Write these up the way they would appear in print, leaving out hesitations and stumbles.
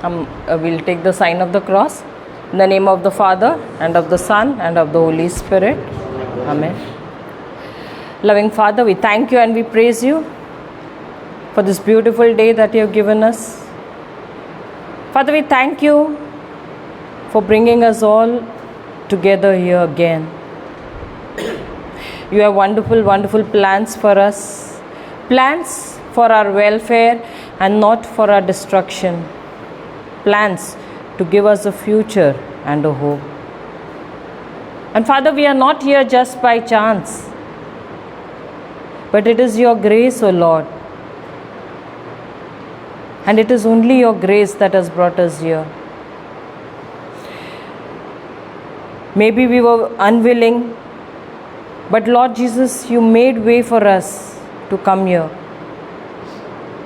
We'll take the sign of the cross. In the name of the Father, and of the Son, and of the Holy Spirit. Amen. Loving Father, we thank you and we praise you for this beautiful day that you have given us. Father, we thank you for bringing us all together here again. You have wonderful, wonderful plans for us. Plans for our welfare and not for our destruction. Plans to give us a future and a hope. And Father, we are not here just by chance, but it is your grace, O Lord. And it is only your grace that has brought us here. Maybe we were unwilling, but Lord Jesus, you made way for us to come here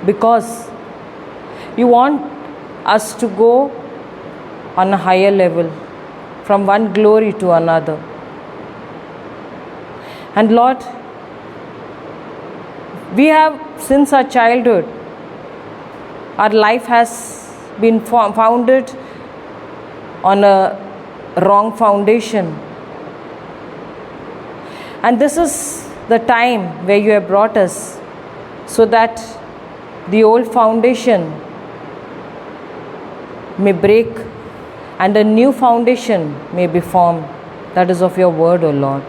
because you want us to go on a higher level, from one glory to another. And Lord, we have, since our childhood, our life has been founded on a wrong foundation. And this is the time where you have brought us so that the old foundation may break and a new foundation may be formed, that is of your word, O Lord.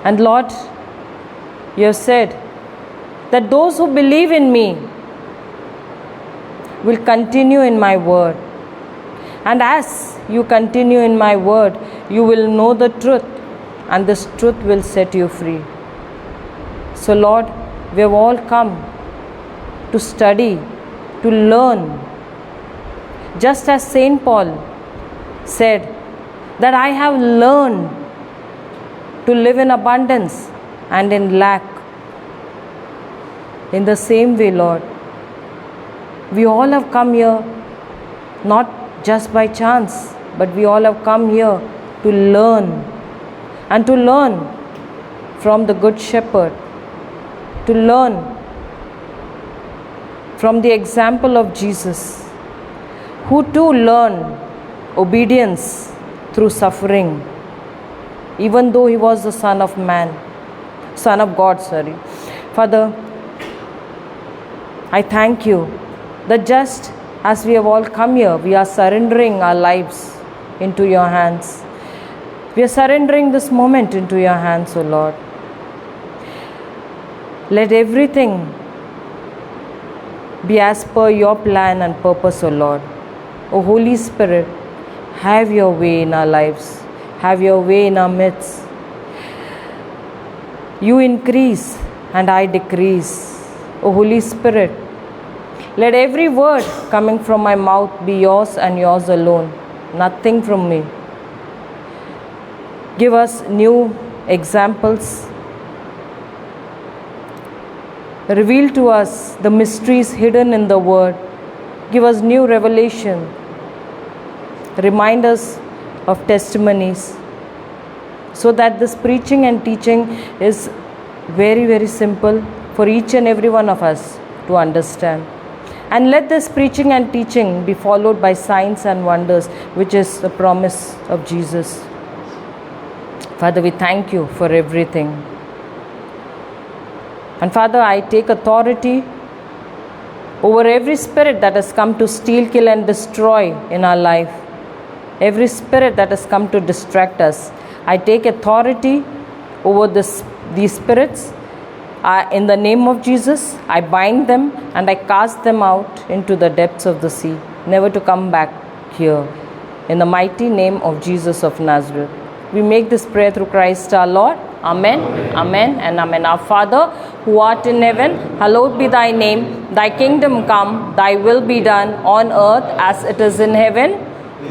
And Lord, you have said that those who believe in me will continue in my word. And as you continue in my word, you will know the truth, and this truth will set you free. So Lord, we have all come to study, to learn. Just as Saint Paul said that I have learned to live in abundance and in lack. In the same way, Lord, we all have come here not just by chance, but we all have come here to learn, and to learn from the Good Shepherd, to learn from the example of Jesus, who too learned obedience through suffering, even though he was the Son of God. Father, I thank you that just as we have all come here, we are surrendering our lives into your hands. We are surrendering this moment into your hands, O Lord. Let everything be as per your plan and purpose, O Lord. O Holy Spirit, have your way in our lives. Have your way in our midst. You increase and I decrease. O Holy Spirit, let every word coming from my mouth be yours and yours alone. Nothing from me. Give us new examples. Reveal to us the mysteries hidden in the word. Give us new revelation. Remind us of testimonies, so that this preaching and teaching is very, very simple for each and every one of us to understand. And let this preaching and teaching be followed by signs and wonders, which is the promise of Jesus. Father, we thank you for everything. And Father, I take authority over every spirit that has come to steal, kill and destroy in our life. Every spirit that has come to distract us. I take authority over these spirits. In the name of Jesus, I bind them and I cast them out into the depths of the sea, never to come back here. In the mighty name of Jesus of Nazareth. We make this prayer through Christ our Lord. Amen, amen, and amen. Our Father, who art in heaven, hallowed be thy name. Thy kingdom come, thy will be done on earth as it is in heaven.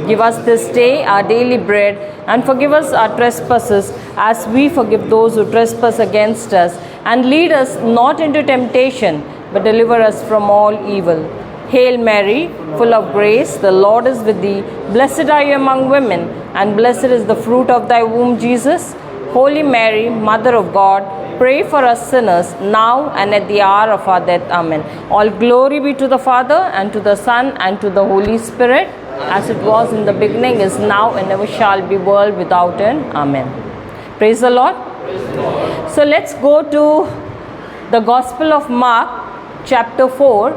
Give us this day our daily bread, and forgive us our trespasses as we forgive those who trespass against us. And lead us not into temptation, but deliver us from all evil. Hail Mary, full of grace, the Lord is with thee. Blessed are you among women, and blessed is the fruit of thy womb, Jesus. Holy Mary, Mother of God, pray for us sinners, now and at the hour of our death. Amen. All glory be to the Father, and to the Son, and to the Holy Spirit, as it was in the beginning, is now, and ever shall be, world without end. Amen. Praise the Lord. So let's go to the Gospel of Mark, chapter 4,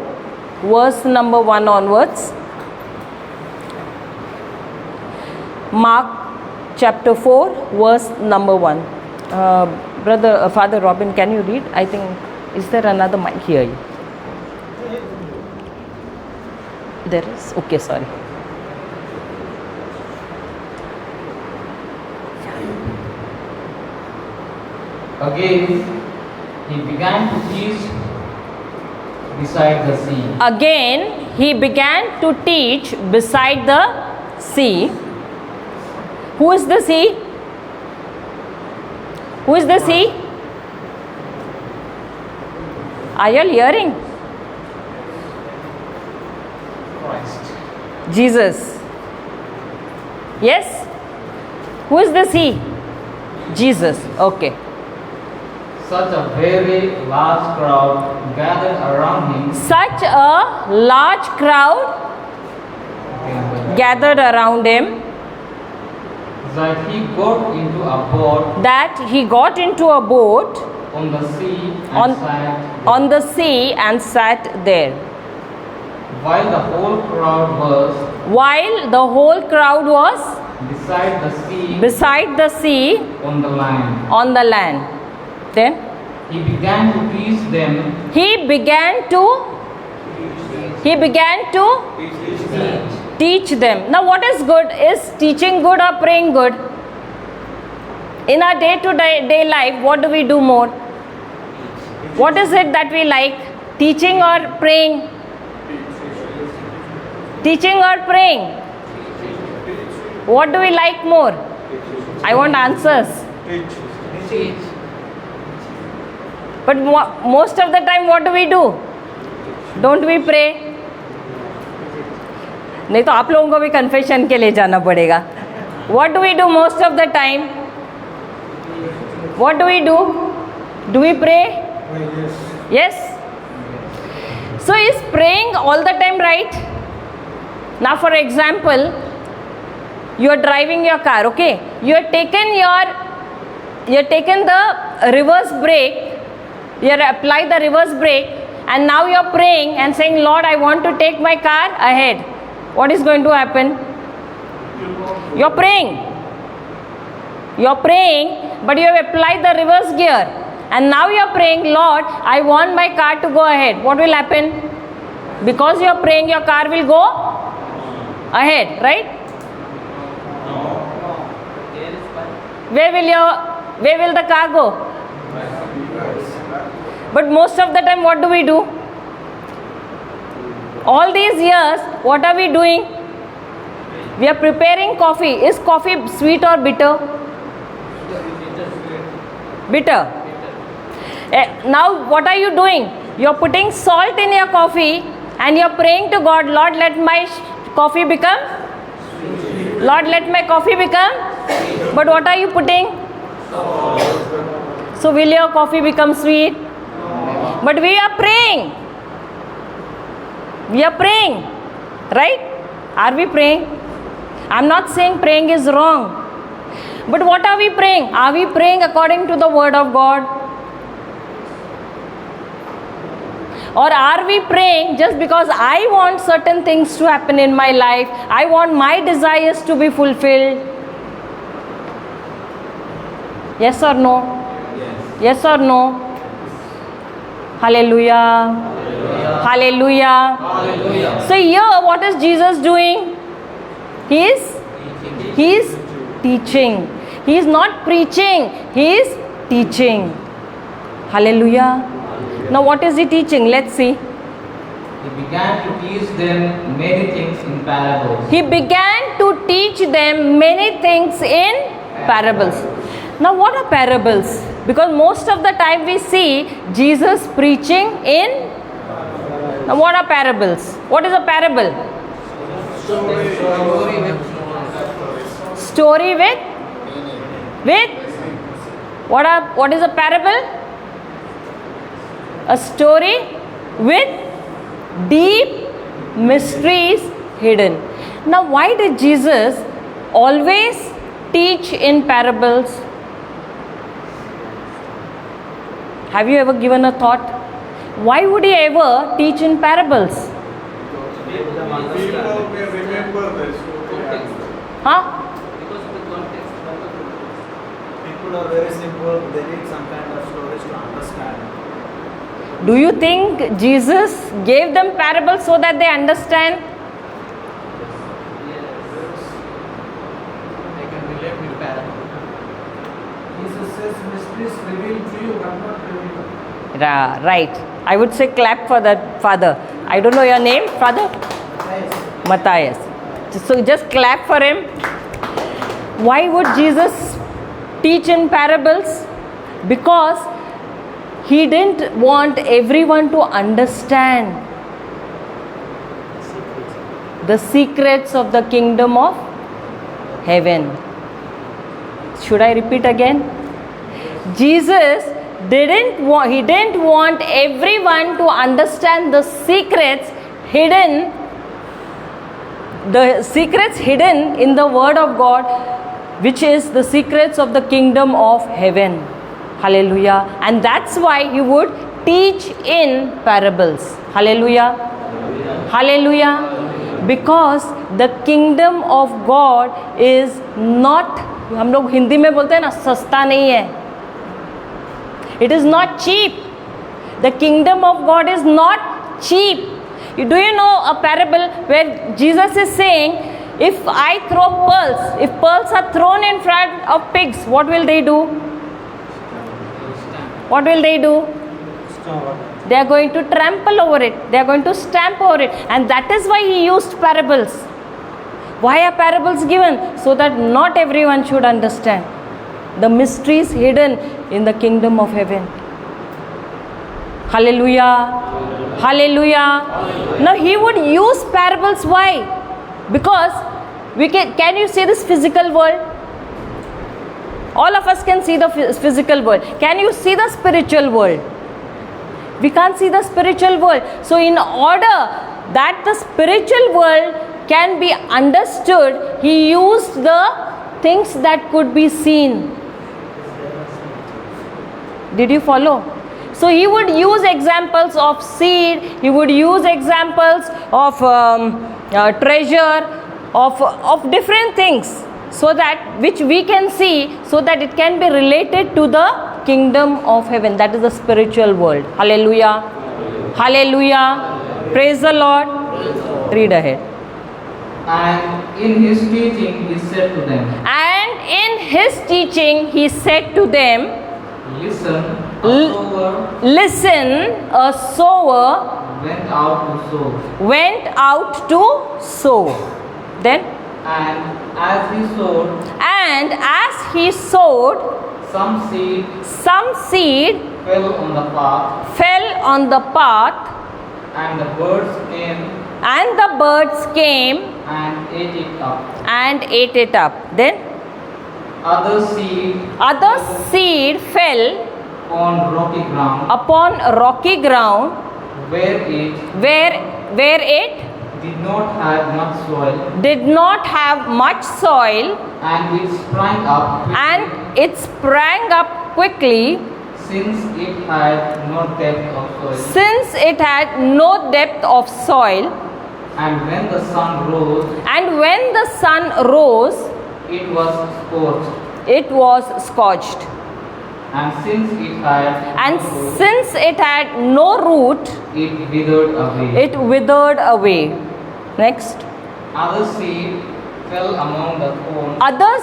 verse number 1 onwards. Mark chapter 4, verse number 1. Father Robin, can you read? I think, is there another mic here? There is? Okay, sorry. Again, he began to teach beside the sea. Again, he began to teach beside the sea. Who is the sea? Who is the sea? Are you all hearing? Christ. Jesus. Yes? Who is the sea? Jesus. Okay. Such a very large crowd gathered around him Such a large crowd gathered around him that he got into a boat that he got into a boat on the sea and On- sat on the sea and sat there. while the whole crowd was While the whole crowd was beside the sea beside the sea on the land. on the land. Then He began to teach them he began to teach them. Now, what is good? Is teaching good or praying good? In our day-to-day life, what do we do more? What is it that we like? Teaching or praying? Teaching or praying? What do we like more? I want answers. But most of the time, what do? Don't we pray? नहीं तो आप लोगों को भी confession के लिए जाना पड़ेगा. What do we do most of the time? What do we do? Do we pray? Yes. So is praying all the time right? Now, for example, you are driving your car. Okay, you have taken the reverse brake. You have applied the reverse brake, and now you are praying and saying, Lord, I want to take my car ahead. What is going to happen? You are praying. You are praying, but you have applied the reverse gear, and now you are praying, Lord, I want my car to go ahead. What will happen? Because you are praying, your car will go ahead, right? Where will the car go? But most of the time, what do we do? All these years, what are we doing? We are preparing coffee. Is coffee sweet or bitter? Bitter. Now, what are you doing? You are putting salt in your coffee and you are praying to God, Lord, let my coffee become? Lord, let my coffee become? But what are you putting? So, will your coffee become sweet? But we are praying. We are praying, right? Are we praying? I'm not saying praying is wrong. But what are we praying? Are we praying according to the word of God? Or are we praying just because I want certain things to happen in my life? I want my desires to be fulfilled. Yes or no? Yes or no? Hallelujah. Hallelujah. Hallelujah. So here, what is Jesus doing? He is teaching. He is not preaching. He is teaching. Hallelujah. Now, what is he teaching? Let's see. He began to teach them many things in parables. He began to teach them many things in parables. Now, what are parables? Because most of the time we see Jesus preaching in. Now, what are parables? What is a parable? Story with What is a parable? A story with deep mysteries hidden. Now, why did Jesus always teach in parables? Have you ever given a thought? Why would he ever teach in parables? People may remember this. Huh? Because of the context. People are very simple, they need some kind of stories to understand. Do you think Jesus gave them parables so that they understand? They can relate with parable. Jesus says mysteries revealed to you, but not revealed. Right. I would say clap for that father. I don't know your name, father? Matthias. So just clap for him. Why would Jesus teach in parables? Because he didn't want everyone to understand the secrets of the kingdom of heaven. Should I repeat again? Jesus didn't want everyone to understand the secrets hidden in the word of God, which is the secrets of the kingdom of heaven. Hallelujah. And that's why he would teach in parables. Hallelujah. Hallelujah. Because the kingdom of God is not, हम लोग हिंदी में बोलते हैं ना, सस्ता नहीं है. It is not cheap. The kingdom of God is not cheap. Do you know a parable where Jesus is saying, if I throw pearls, if pearls are thrown in front of pigs, what will they do? What will they do? They are going to trample over it. They are going to stamp over it. And that is why he used parables. Why are parables given? So that not everyone should understand the mysteries hidden in the kingdom of heaven. Hallelujah. Hallelujah. Now he would use parables. Why? Because can you see this physical world? All of us can see the physical world. Can you see the spiritual world? We can't see the spiritual world. So in order that the spiritual world can be understood, he used the things that could be seen. Did you follow? So he would use examples of seed, he would use examples of treasure, of different things, so that which we can see, so that it can be related to the kingdom of heaven, that is the spiritual world. Hallelujah. Hallelujah. Praise the Lord. Read ahead. And in his teaching he said to them, And in his teaching he said to them, Listen, a sower went out to sow. Then, and as he sowed, some seed fell on the path, and the birds came and ate it up. Then Other seed fell upon rocky ground, where it did not have much soil, and it sprang up quickly, since it had no depth of soil. And when the sun rose, it was scorched. And since it had no root, it withered away. Next. Other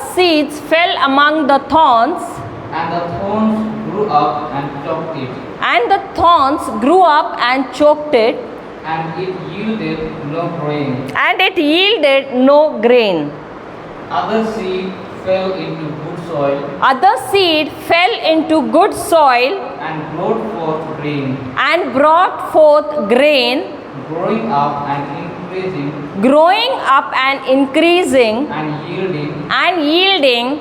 seeds fell among the thorns, and the thorns grew up and choked it, and it yielded no grain. Other seed fell into good soil, and brought forth grain, growing up and increasing, and yielding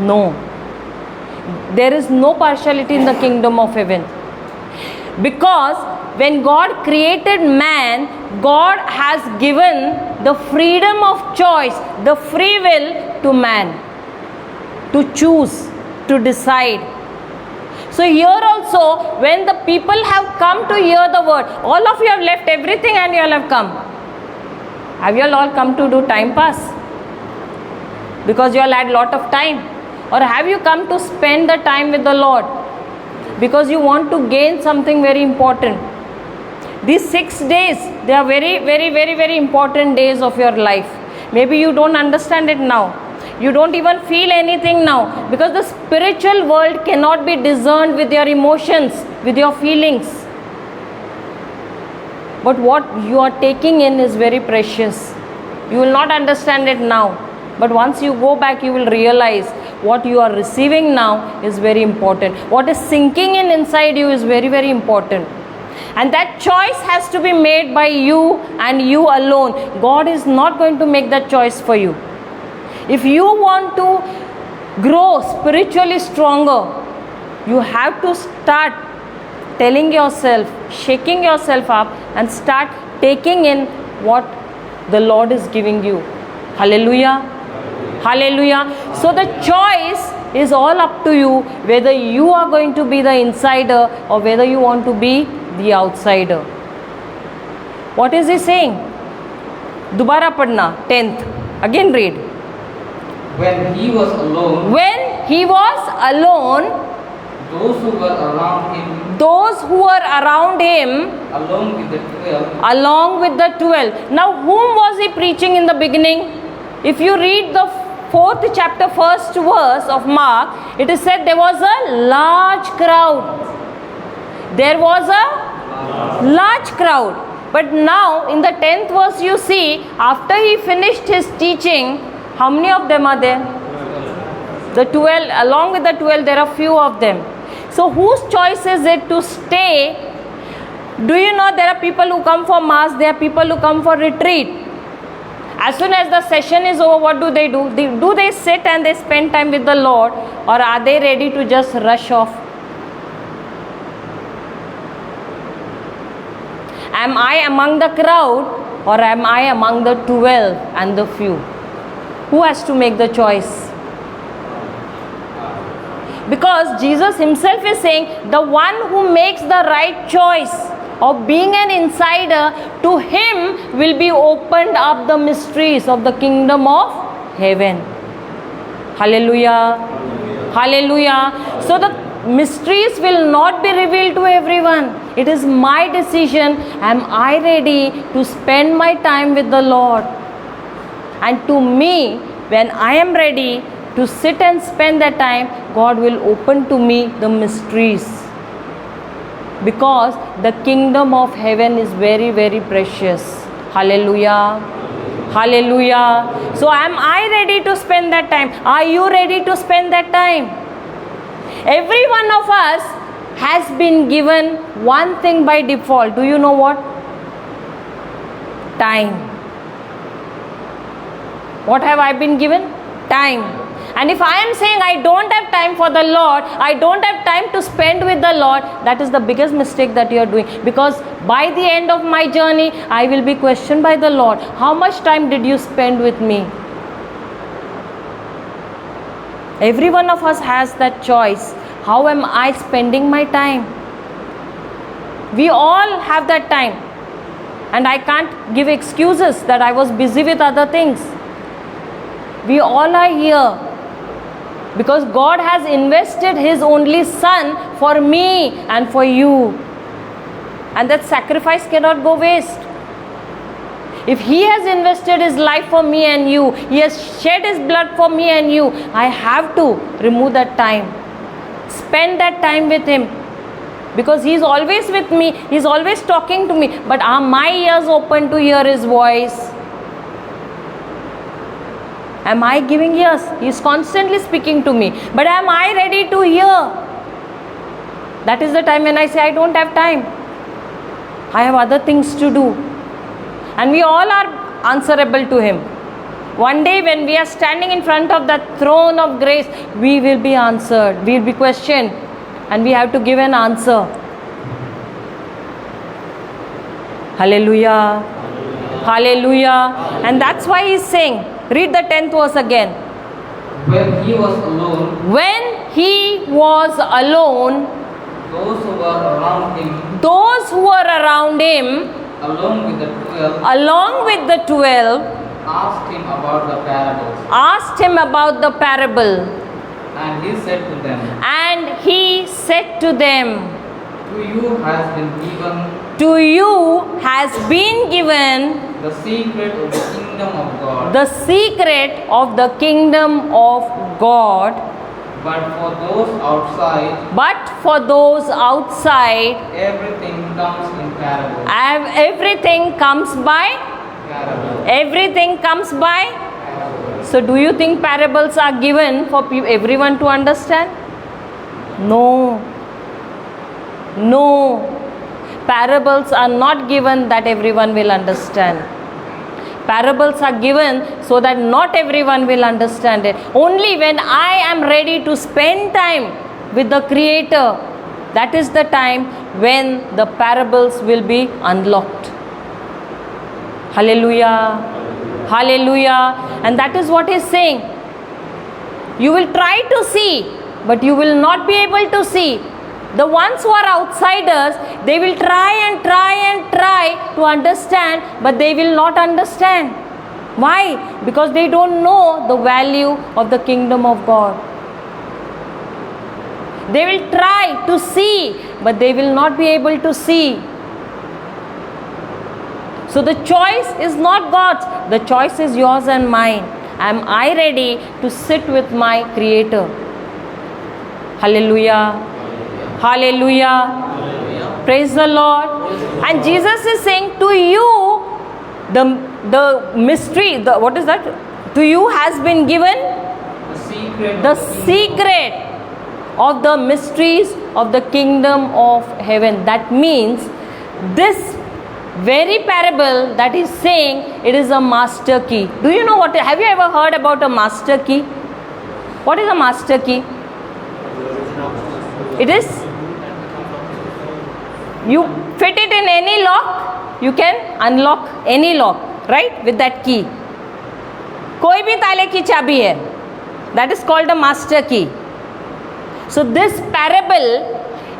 No. There is no partiality in the kingdom of heaven. Because when God created man, God has given the freedom of choice, the free will to man to choose, to decide. So here also, when the people have come to hear the word, all of you have left everything and you all have come. Have you all come to do time pass? Because you all had lot of time. Or have you come to spend the time with the Lord? Because you want to gain something very important. These 6 days, they are very, very, very, very important days of your life. Maybe you don't understand it now. You don't even feel anything now. Because the spiritual world cannot be discerned with your emotions, with your feelings. But what you are taking in is very precious. You will not understand it now. But once you go back, you will realize what you are receiving now is very important. What is sinking in inside you is very, very important. And that choice has to be made by you and you alone. God is not going to make that choice for you. If you want to grow spiritually stronger, you have to start telling yourself, shaking yourself up and start taking in what the Lord is giving you. Hallelujah. Hallelujah. So the choice is all up to you, whether you are going to be the insider or whether you want to be the outsider. What is he saying? Dubara padna, 10th. Again read. When he was alone, When he was alone, those who were around him, along with the 12. Now whom was he preaching in the beginning? If you read the 4th chapter, 1st verse of Mark, it is said there was a large crowd. There was a large crowd. But now in the 10th verse you see, after he finished his teaching, how many of them are there? The 12. Along with the 12, there are few of them. So whose choice is it to stay? Do you know there are people who come for mass, there are people who come for retreat. As soon as the session is over, what do? Do they sit and they spend time with the Lord, or are they ready to just rush off? Am I among the crowd or am I among the 12 and the few? Who has to make the choice? Because Jesus himself is saying, the one who makes the right choice of being an insider, to him will be opened up the mysteries of the kingdom of heaven. Hallelujah. Hallelujah. So the mysteries will not be revealed to everyone. It is my decision. Am I ready to spend my time with the Lord? And to me, when I am ready to sit and spend that time, God will open to me the mysteries. Because the kingdom of heaven is very, very precious. Hallelujah. Hallelujah. So am I ready to spend that time? Are you ready to spend that time? Every one of us has been given one thing by default. Do you know what? Time. What have I been given? Time. And if I am saying I don't have time for the Lord, I don't have time to spend with the Lord, that is the biggest mistake that you are doing. Because by the end of my journey, I will be questioned by the Lord. How much time did you spend with me? Every one of us has that choice. How am I spending my time? We all have that time. And I can't give excuses that I was busy with other things. We all are here because God has invested His only Son for me and for you. And that sacrifice cannot go waste. If He has invested His life for me and you, He has shed His blood for me and you, I have to remove that time. Spend that time with Him. Because He is always with me. He is always talking to me. But are my ears open to hear His voice? Am I giving ears? He is constantly speaking to me. But am I ready to hear? That is the time when I say I don't have time. I have other things to do. And we all are answerable to Him. One day when we are standing in front of that throne of grace, we will be answered, we will be questioned, and we have to give an answer. Hallelujah. Hallelujah. And that's why he's saying, read the 10th verse again. When he was alone, When he was alone, those who were around him, those who were around him, along with the 12, along with the 12, asked him about the parables. asked him about the parable. And he said to them, And he said to them, To you has been given to you has been given the secret of the kingdom of God. the secret of the kingdom of God. But for those outside, But for those outside, everything comes in parables. everything comes by, Parables. everything comes by. Parables. So do you think parables are given for everyone to understand? No. No. Parables are not given that everyone will understand. Parables are given so that not everyone will understand it. Only when I am ready to spend time with the Creator, that is the time when the parables will be unlocked. Hallelujah. Hallelujah. And that is what he's saying. You will try to see, but you will not be able to see. The ones who are outsiders, they will try and try and try to understand, but they will not understand. Why? Because they don't know the value of the kingdom of God. They will try to see, but they will not be able to see. So the choice is not God's, the choice is yours and mine. Am I ready to sit with my Creator? Hallelujah. Hallelujah. Praise the Lord. And Jesus is saying to you, the mystery, what is that? To you has been given the secret of the mysteries of the kingdom of heaven. That means this very parable that is saying, it is a master key. Do you know what? Have you ever heard about a master key? What is a master key? It is, you fit it in any lock, you can unlock any lock, right? With that key. कोई भी ताले की चाबी है. That is called a master key. So this parable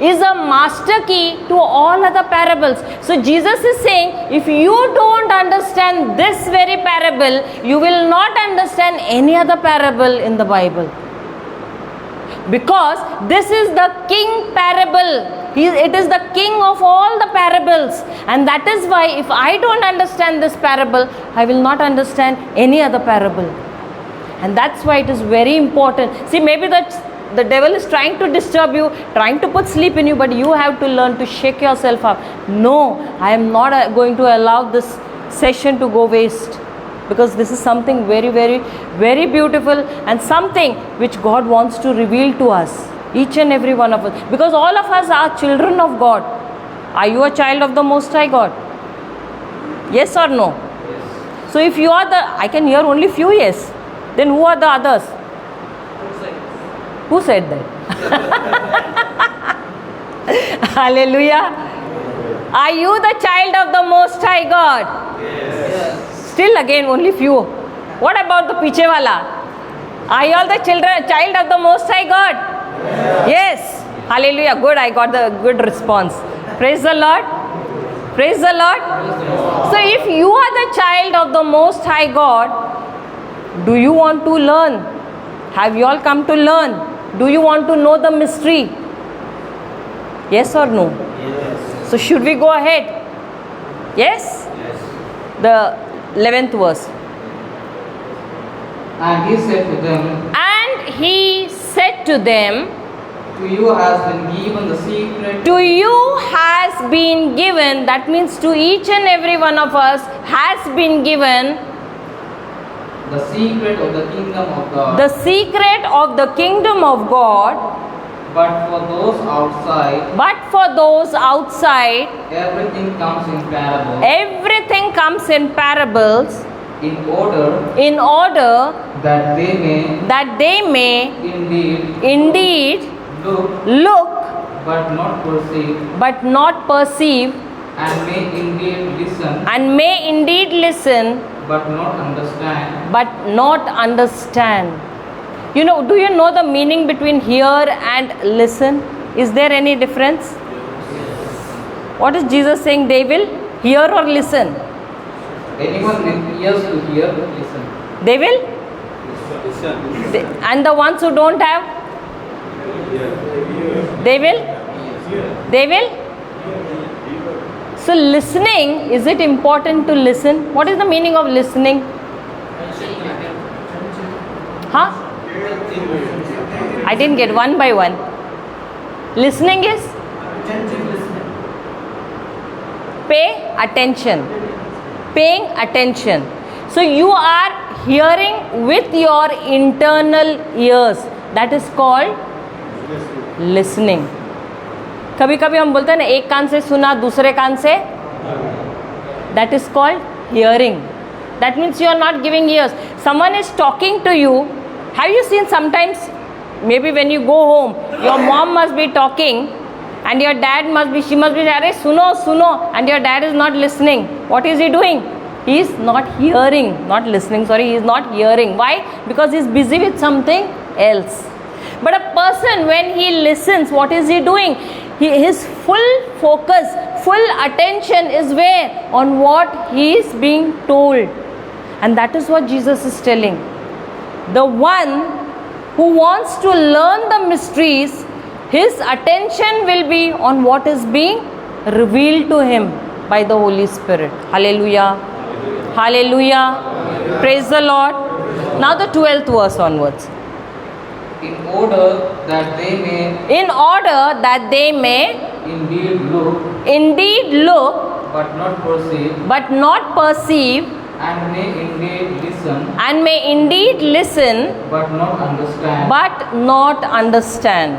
is a master key to all other parables. So Jesus is saying, if you don't understand this very parable, you will not understand any other parable in the Bible. Because this is the king parable. It is the king of all the parables. And that is why if I don't understand this parable, I will not understand any other parable. And that's why it is very important. See, maybe the devil is trying to disturb you, trying to put sleep in you, but you have to learn to shake yourself up. No, I am not going to allow this session to go waste. Because this is something very, very, very beautiful and something which God wants to reveal to us, each and every one of us. Because all of us are children of God. Are you a child of the Most High God? Yes or no? Yes. So if you are I can hear only few yes. Then who are the others? Who said that? Hallelujah. Are you the child of the Most High God? Yes. Still again only few. What about the piche wala? Are you all the child of the Most High God? Yes. Hallelujah. Good. I got the good response. Praise the Lord. Praise the Lord. So if you are the child of the Most High God, do you want to learn? Have you all come to learn? Do you want to know the mystery? Yes or no? Yes. So should we go ahead? Yes? Yes. The 11th verse. And he said to them, And he said to them, To you has been given the secret. to you has been given, that means to each and every one of us has been given The secret of the kingdom of God. the secret of the kingdom of God. But for those outside, But for those outside, everything comes in parables. everything comes in parables. in order in order that they may indeed look look but not perceive and may indeed listen but not understand. Do you know the meaning between hear and listen? Is there any difference? What is Jesus saying? They will hear or listen? anyone with ears to hear, listen. They will? And the ones who don't have? They will? They will? So listening, is it important to listen? What is the meaning of listening? Huh? I didn't get one by one. Listening is? Pay attention. Paying attention. So you are hearing with your internal ears. That is called listening. कभी कभी हम बोलते हैं ना, एक कान से सुना दूसरे कान से, that is called hearing. That means you are not giving ears. Someone is talking to you. Have you seen sometimes, maybe when you go home, your mom must be talking and your dad must be, she must be, "Arey suno, suno," and your dad is not listening. What is he doing? He is not hearing, not listening, sorry, he is not hearing. Why? Because he is busy with something else. But a person, when he listens, what is he doing? His full focus, full attention is where? On what he is being told. And that is what Jesus is telling. The one who wants to learn the mysteries, his attention will be on what is being revealed to him by the Holy Spirit. Hallelujah. Hallelujah. Praise the Lord. Now the 12th verse onwards. In order that they may indeed look but not perceive and may indeed listen but not understand,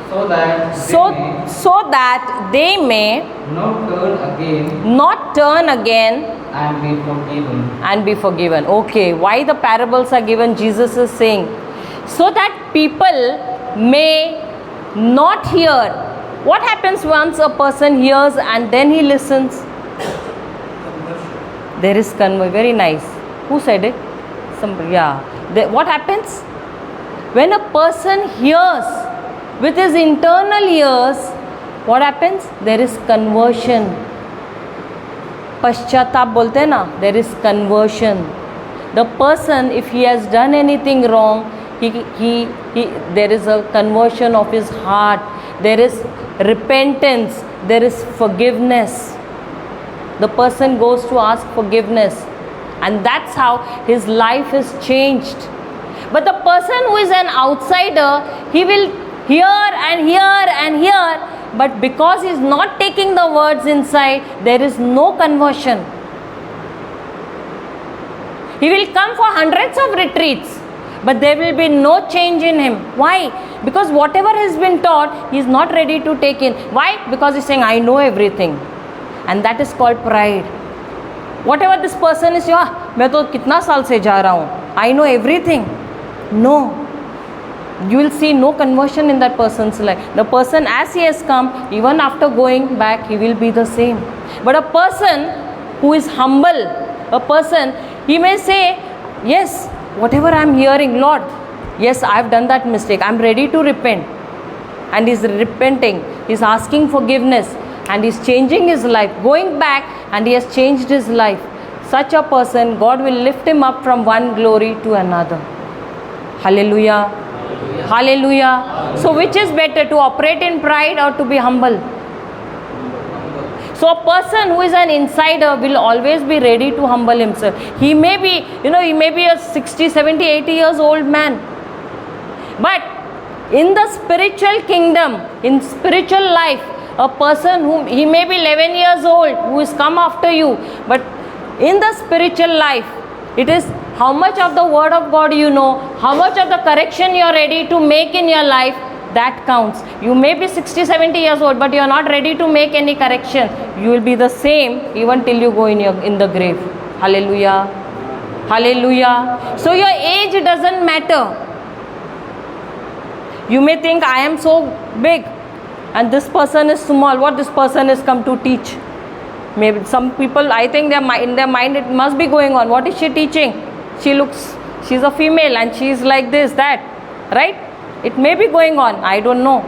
so that they may not turn again and be forgiven. Okay, why the parables are given? Jesus is saying so that people may not hear. What happens once a person hears and then he listens? There is conversion. Very nice. Who said it? Somebody. Yeah. What happens? When a person hears with his internal ears, what happens? There is conversion. Paschatap bolte hai na? There is conversion. The person, if he has done anything wrong, there is a conversion of his heart. There is repentance. There is forgiveness. The person goes to ask forgiveness, and that's how his life is changed. But the person who is an outsider, he will hear and hear and hear, but because he is not taking the words inside, there is no conversion. He will come for hundreds of retreats, but there will be no change in him. Why? Because whatever has been taught, he is not ready to take in. Why? Because he is saying, I know everything. And that is called pride. Whatever this person is, मैं तो कितना साल से जा रहा हूँ, I know everything. No. You will see no conversion in that person's life. The person, as he has come, even after going back, he will be the same. But a person who is humble, a person, he may say, yes, whatever I am hearing, Lord, yes, I have done that mistake. I am ready to repent. And he is repenting. He is asking forgiveness. And he is changing his life. Going back, and he has changed his life. Such a person, God will lift him up from one glory to another. Hallelujah. Hallelujah. So which is better, to operate in pride or to be humble? So a person who is an insider will always be ready to humble himself. He may be, he may be a 60, 70, 80 years old man. But in the spiritual kingdom, in spiritual life, a person who, he may be 11 years old, who is come after you. But in the spiritual life, it is how much of the word of God you know, how much of the correction you are ready to make in your life, that counts. You may be 60, 70 years old, but you are not ready to make any correction. You will be the same even till you go in the grave. Hallelujah. Hallelujah. So your age doesn't matter. You may think I am so big and this person is small. What this person is come to teach? Maybe some people, I think in their mind it must be going on. What is she teaching? She's a female and she's like this, that, right? It may be going on. I don't know.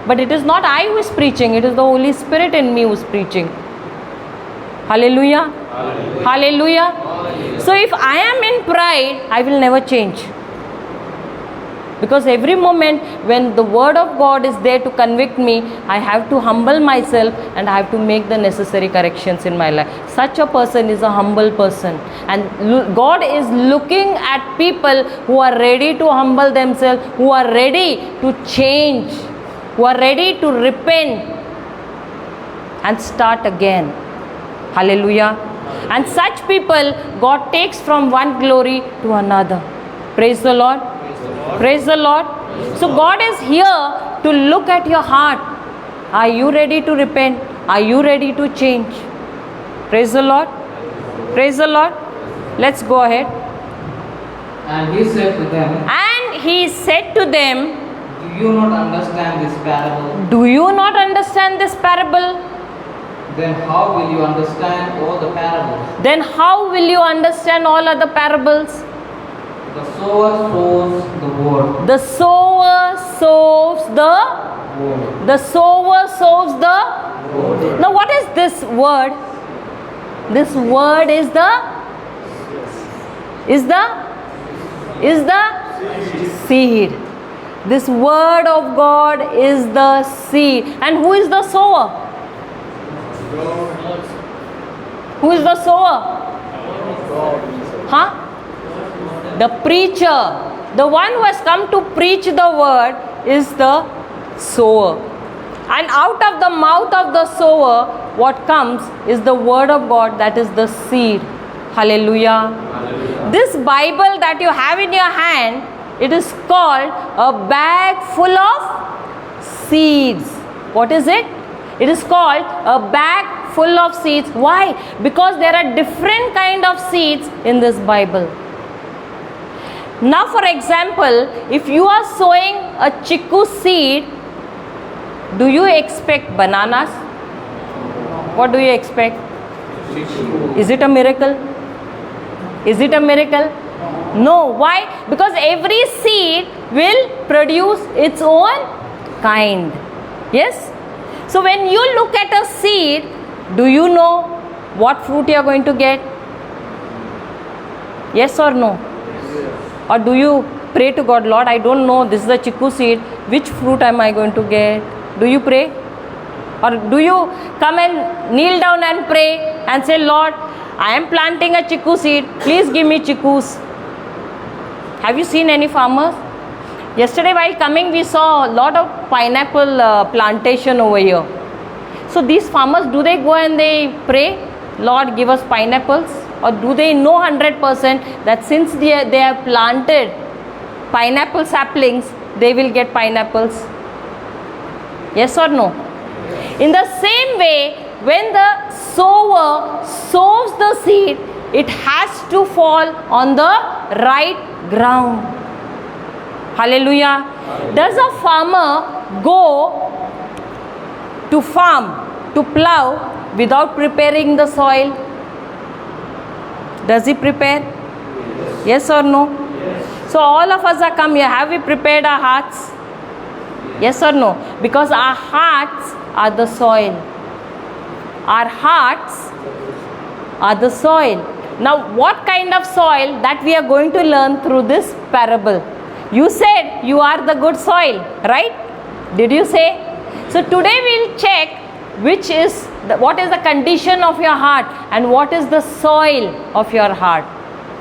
But it is not I who is preaching. It is the Holy Spirit in me who is preaching. Hallelujah. Hallelujah. Hallelujah. So if I am in pride, I will never change. Because every moment when the word of God is there to convict me, I have to humble myself and I have to make the necessary corrections in my life. Such a person is a humble person. And God is looking at people who are ready to humble themselves, who are ready to change, who are ready to repent and start again. Hallelujah. And such people, God takes from one glory to another. Praise the Lord. Praise the Lord. So God is here to look at your heart. Are you ready to repent? Are you ready to change? Praise the Lord. Praise the Lord. Let's go ahead. And he said to them, And he said to them, Do you not understand this parable? Do you not understand this parable? Then how will you understand all the parables? Then how will you understand all other parables? The sower sows the word. The sower sows the Word. The sower sows the. Word. Now what is this word? This word is the seed. This word of God is the seed. And who is the sower? Who is the sower? Huh? The preacher. The one who has come to preach the word is the sower. And out of the mouth of the sower, what comes is the word of God, that is the seed. Hallelujah. Hallelujah. This Bible that you have in your hand, it is called a bag full of seeds. What is it? It is called a bag full of seeds. Why? Because there are different kind of seeds in this Bible. Now for example, if you are sowing a chiku seed, do you expect bananas? What do you expect? Is it a miracle? Is it a miracle? No. Why? Because every seed will produce its own kind. Yes? So when you look at a seed, do you know what fruit you are going to get? Yes or no? Or do you pray to God, Lord, I don't know, this is a chiku seed, which fruit am I going to get? Do you pray? Or do you come and kneel down and pray and say, Lord, I am planting a chiku seed, please give me chikus. Have you seen any farmers? Yesterday while coming we saw a lot of pineapple plantation over here. So these farmers, do they go and they pray, Lord, give us pineapples? Or do they know 100% that since they have planted pineapple saplings, they will get pineapples? Yes or no? In the same way, when the sower sows the seed, it has to fall on the right ground. Hallelujah. Does a farmer go to farm, to plow without preparing the soil? Does he prepare? Yes or no? Yes. So all of us are come here. Have we prepared our hearts? Yes or no? Because our hearts are the soil. Our hearts are the soil. Now what kind of soil that we are going to learn through this parable? You said you are the good soil, right? Did you say? So today we'll check what is the condition of your heart and what is the soil of your heart.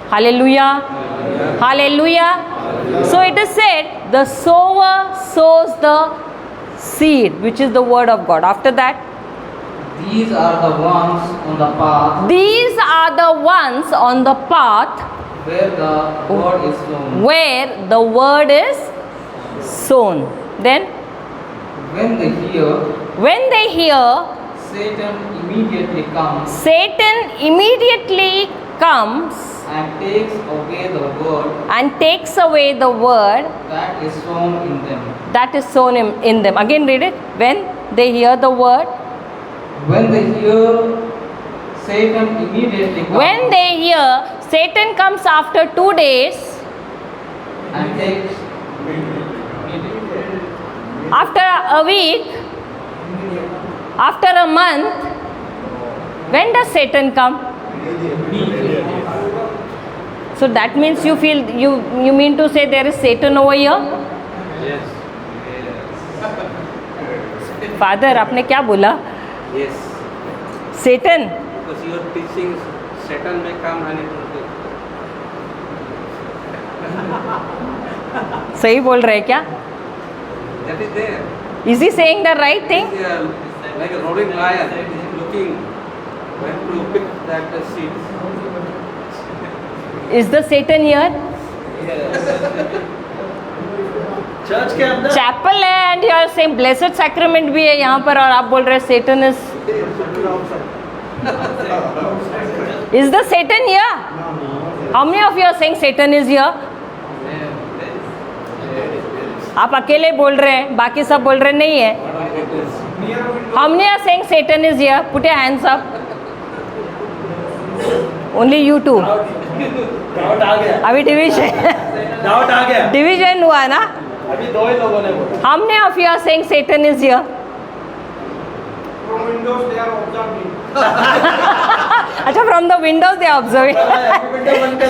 Hallelujah. Hallelujah. Hallelujah. Hallelujah. So it is said, the sower sows the seed, which is the word of God. After that, these are the ones on the path. These are the ones on the path where the word is sown. Where the word is sown. Then, when they hear, Satan immediately comes and takes away the word and takes away the word that is sown in them. that is sown in them. Again, read it. When they hear the word, When they hear, Satan immediately comes when they hear, Satan comes after 2 days, and takes after a week, after a month. When does Satan come? So that means you feel you mean to say there is Satan over here? Yes. Father, आपने क्या बोला? Yes. Satan. Because your teaching, Satan may come and it will do. सही बोल रहे हैं क्या? That is there. Is he saying the right thing? It is, like a roaring lion, it is looking when to pick that seeds. Is the Satan here? Church के अंदर chapel है and you are saying blessed sacrament भी है यहाँ पर और आप बोल रहे हैं Satan is the Satan here? How many of you are saying Satan is here? आप अकेले बोल रहे हैं, बाकी सब बोल रहे नहीं है. How many are saying Satan is here? Put your hands up. Only you two. Doubt आ गया. अभी डिवीजन डाउट आ गया. डिवीजन हुआ ना. अभी 2 ही लोगों ने बोला. How many of you are saying Satan is here? From windows they are observing. अच्छा, from the windows they are observing. Window बंद कर.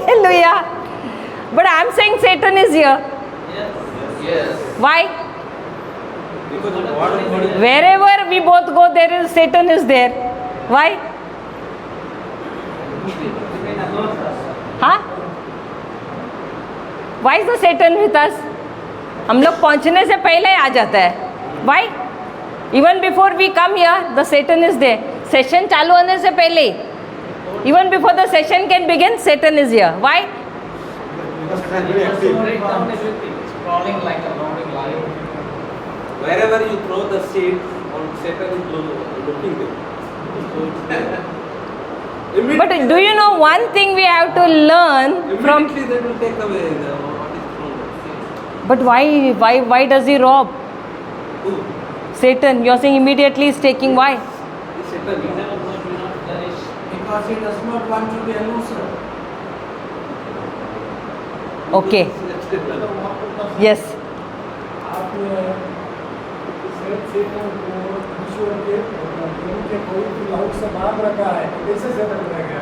Hallelujah. But I am saying Satan is here. Yes. Why? Because the word of God is Wherever we both go, there is Satan is there. Why? हाँ? Why is the Satan with us? हम लोग पहुंचने से पहले आ जाता है. Why? Even before we come here, the Satan is there. Session चालू होने से पहले, even before the session can begin, Satan is here. Why? very active. Crawling like a roaring lion. Wherever you throw the seed, on Satan is looking there. So, But do you know one thing we have to learn from? immediately they will take away what is thrown there. But why does he rob? Who? Satan, you are saying immediately is taking. Why? Is Satan. Because he does not want to be alone. Okay. Yes. आप सेटन को ईश्वर के कोई loud से बांध रखा है, कैसे सेटन रहेगा?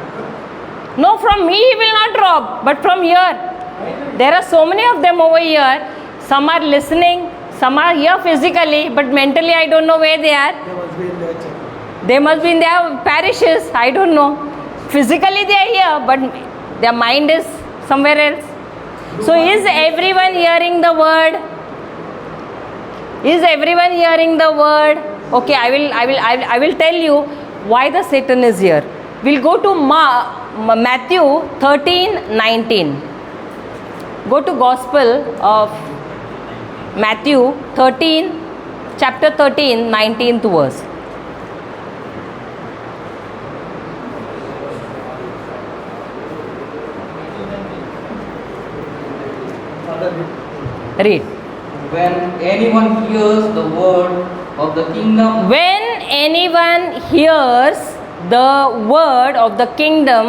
No, from me he will not rob, but from here. There are so many of them over here. Some are listening, some are here physically, but mentally I don't know where they are. They must be in their church. They must be in their parishes. I don't know. Physically they are here, but their mind is somewhere else. So is everyone hearing the word? Is everyone hearing the word? Okay, I will tell you why the Satan is here. We'll go to Matthew 13:19. Go to Gospel of Matthew 13, chapter 13, 19th verse. Read. When anyone hears the word of the kingdom When anyone hears the word of the kingdom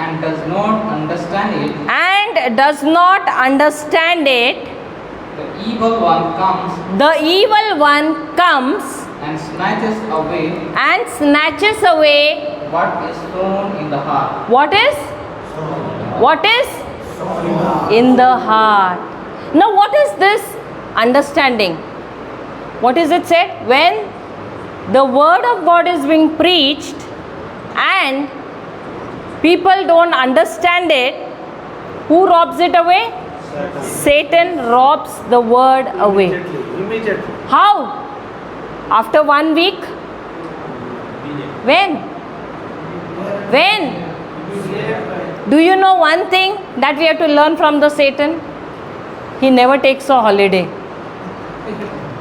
and does not understand it, and does not understand it, the evil one comes the evil one comes and snatches away and snatches away what is sown in the heart. what is? What is? In the heart. Now what is this understanding? What is it said? When the word of God is being preached and people don't understand it, who robs it away? Satan robs the word away. Immediately. How? After 1 week? When? When? Do you know one thing that we have to learn from the Satan? He never takes a holiday.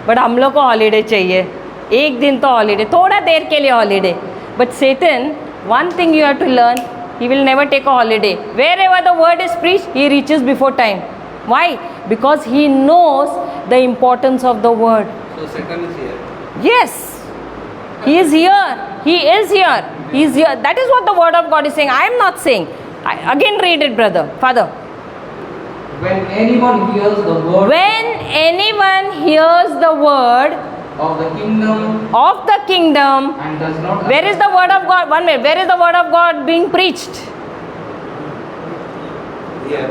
But हम लोग को holiday चाहिए. एक दिन तो holiday, थोड़ा देर के लिए holiday. But Satan, one thing you have to learn, he will never take a holiday. Wherever the word is preached, he reaches before time. Why? Because he knows the importance of the word. So Satan is here. Yes, he is here. He is here. He is here. That is what the word of God is saying. I am not saying. Again read it, brother. Father. When anyone hears the word When anyone hears the word of the kingdom and does not where is the word of God? 1 minute. Where is the word of God being preached? Here.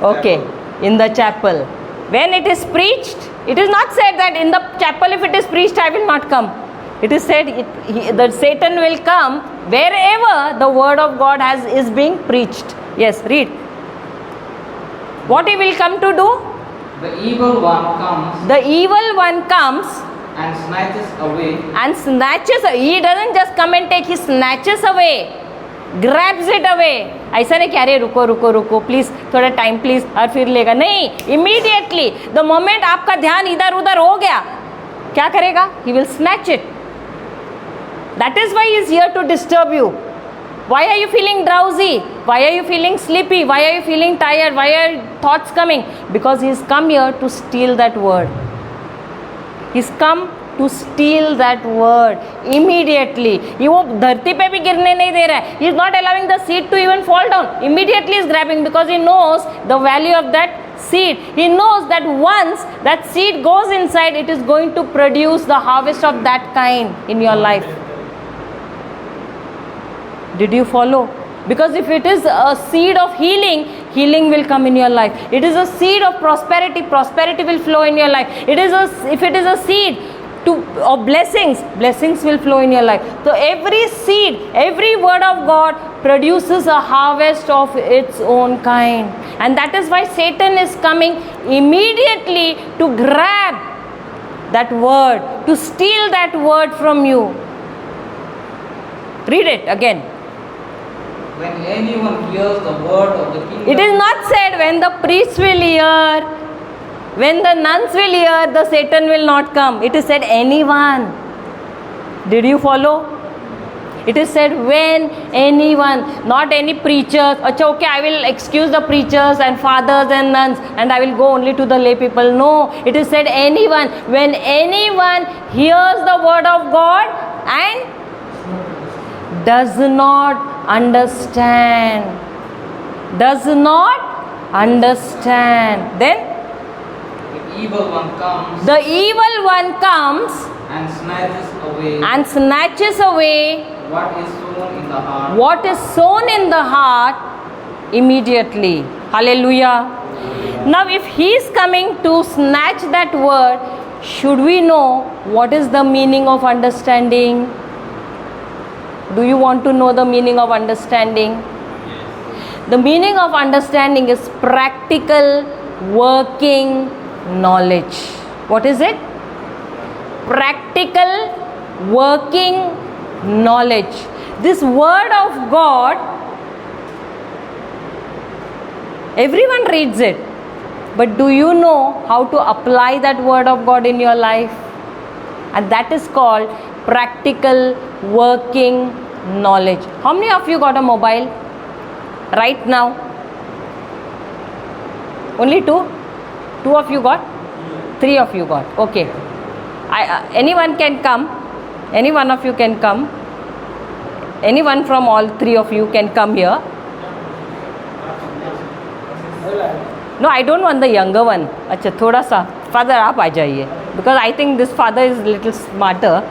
Okay, in the chapel. When it is preached, it is not said that in the chapel if it is preached, I will not come. It is said that Satan will come wherever the word of God is being preached. Yes, read. What he will come to do? The evil one comes The evil one comes and snatches away and snatches. He doesn't just come and take, he snatches away, grabs it away. ऐसा नहीं कि अरे रुको रुको रुको please थोड़ा time please और फिर लेगा, नहीं. इमीडिएटली द मोमेंट आपका ध्यान इधर उधर हो गया, क्या करेगा? He will snatch it. That is why he is here to disturb you. Why are you feeling drowsy? Why are you feeling sleepy? Why are you feeling tired? Why are thoughts coming? Because he's come here to steal that word. He's come to steal that word immediately. ये वो धरती पे भी गिरने नहीं दे रहा है. He's not allowing the seed to even fall down. Immediately he's grabbing because he knows the value of that seed. He knows that once that seed goes inside, it is going to produce the harvest of that kind in your life. Did you follow? Because if it is a seed of healing, healing will come in your life. It is a seed of prosperity, prosperity will flow in your life. If it is a seed of blessings, blessings will flow in your life. So every seed, every word of God produces a harvest of its own kind. And that is why Satan is coming immediately to grab that word, to steal that word from you. Read it again. when anyone hears the word of the kingdom. It is not said when the priests will hear, when the nuns will hear, the Satan will not come. It is said anyone. Did you follow? It is said when anyone, not any preachers. Achha, okay, I will excuse the preachers and fathers and nuns and I will go only to the lay people. No, it is said anyone. When anyone hears the word of God and does not understand. Does not understand. Then The evil one comes the evil one comes and snatches away and snatches away what is sown in the heart. what is sown in the heart immediately. Hallelujah. Now if he is coming to snatch that word, should we know what is the meaning of understanding? Do you want to know the meaning of understanding? The meaning of understanding is practical working knowledge. What is it? Practical working knowledge. This word of God, everyone reads it, but do you know how to apply that word of God in your life? And that is called practical working knowledge. How many of you got a mobile right now? Only two? Two of you got? Three of you got. Okay. Anyone can come. Any one of you can come. Anyone from all three of you can come here. No, I don't want the younger one. अच्छा थोड़ा सा father आप आ जाइए, because I think this father is little smarter.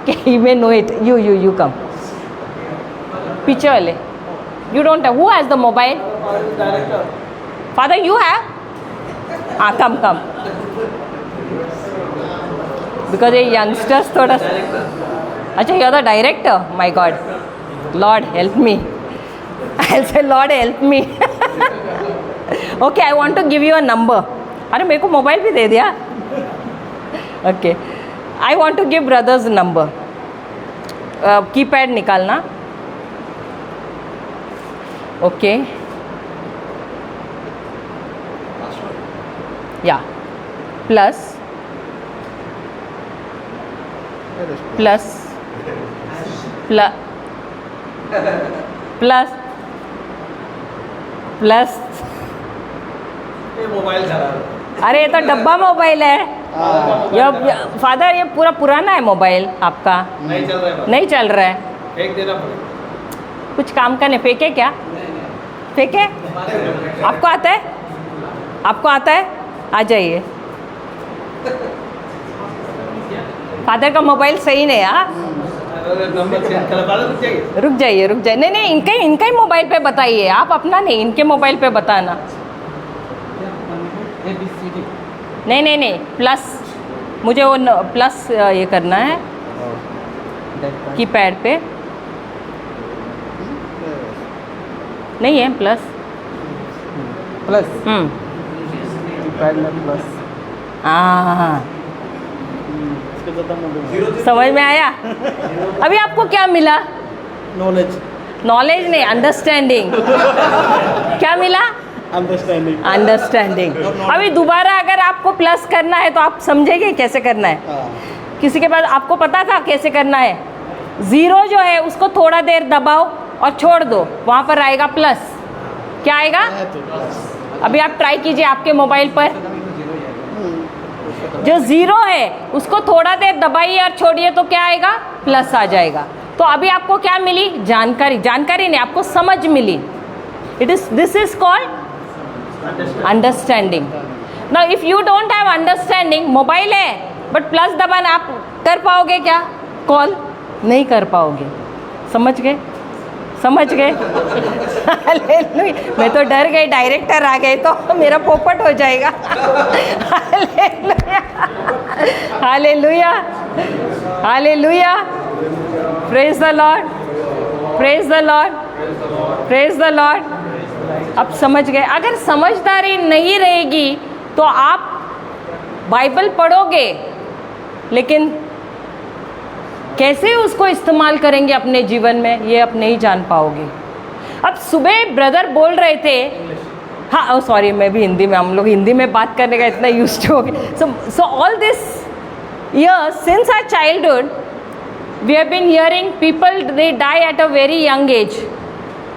He may know it. You come. पीछे वाले. You don't have. Who has the mobile? Father, you have? हाँ come. Because ये youngsters थोड़ा. अच्छा, you are the director. My God, Lord help me. I'll say Lord help me. Okay, I want to give you a number. अरे मेरे को mobile भी दे दिया. Okay, I want to give brothers number. Keypad निकालना. Okay. Yeah. Plus. Plus plus ये mobile चला रहा अरे ये तो डब्बा मोबाइल है फादर, ये पूरा पुराना है मोबाइल आपका, नहीं चल रहा है नहीं चल रहा है, फेंक देना पड़ेगा। कुछ काम का नहीं। फेंके क्या? फेंके? आपको आता है? आपको आता है? आ जाइए। फादर का मोबाइल सही नहीं है। नंबर चेंज करवा दो, रुक जाइए रुक जाइए, नहीं नहीं, इनका ही मोबाइल पे बताइए आप, अपना नहीं, इनके मोबाइल पे बताना। नहीं नहीं नहीं, प्लस मुझे वो प्लस ये करना है कीपैड पे, नहीं है प्लस। प्लस हम्म, प्लस हाँ, समझ में आया? अभी आपको क्या मिला? नॉलेज नॉलेज नहीं, अंडरस्टैंडिंग। क्या मिला? अंडरस्टैंडिंग। अंडरस्टैंडिंग। अभी दोबारा अगर आपको प्लस करना है तो आप समझेंगे कैसे करना है। किसी के पास आपको पता था कैसे करना है? ज़ीरो जो है उसको थोड़ा देर दबाओ और छोड़ दो, वहाँ पर आएगा प्लस। क्या आएगा? अभी आप ट्राई कीजिए आपके मोबाइल पर, जो ज़ीरो है उसको थोड़ा देर दबाइए और छोड़िए तो क्या आएगा? प्लस आ जाएगा। तो अभी आपको क्या मिली? जानकारी। जानकारी नहीं, आपको समझ मिली। This is called understanding. Now if you don't have understanding, mobile है बट प्लस दबाना, आप कर पाओगे क्या? कॉल नहीं कर पाओगे। समझ गए? समझ गए? मैं तो डर गई, डायरेक्टर आ गए तो मेरा पोपट हो जाएगा। Hallelujah, hallelujah, praise the Lord, praise the Lord, praise the Lord. अब समझ गए? अगर समझदारी नहीं रहेगी तो आप बाइबल पढ़ोगे लेकिन कैसे उसको इस्तेमाल करेंगे अपने जीवन में, ये आप नहीं जान पाओगे। अब सुबह ब्रदर बोल रहे थे, हाँ सॉरी, मैं भी हिंदी में, हम लोग हिंदी में बात करने का इतना यूज्ड हो गए। So all this years since our childhood we have been hearing people, they die at a very young age.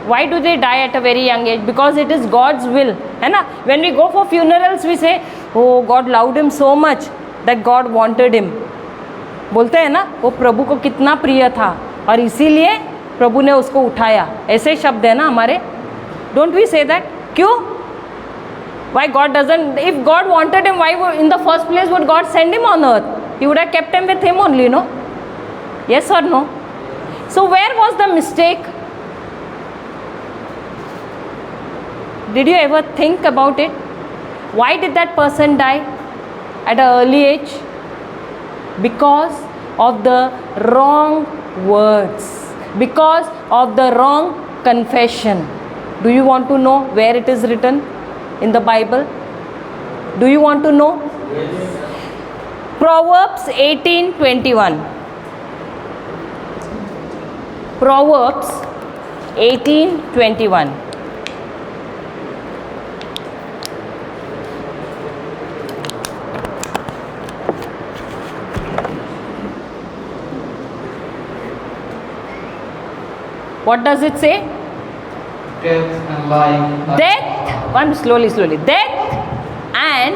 Why do they die at a very young age? Because it is God's will, है ना? When we go for funerals we say, oh God loved him so much that God wanted him. बोलते हैं ना, वो प्रभु को कितना प्रिय था और इसीलिए प्रभु ने उसको उठाया, ऐसे शब्द है ना हमारे। Don't we say that? क्यों? Why God doesn't, if God wanted him, why would, in the first place would God send him on earth? He would have kept him with him only, no? Yes or no? So where was the mistake? Did you ever think about it? Why did that person die at an early age? Because of the wrong words, because of the wrong confession. Do you want to know where it is written in the Bible? Do you want to know? Yes. Proverbs 18:21. Proverbs 18:21. What does it say? Death and life. Death, one slowly. Death and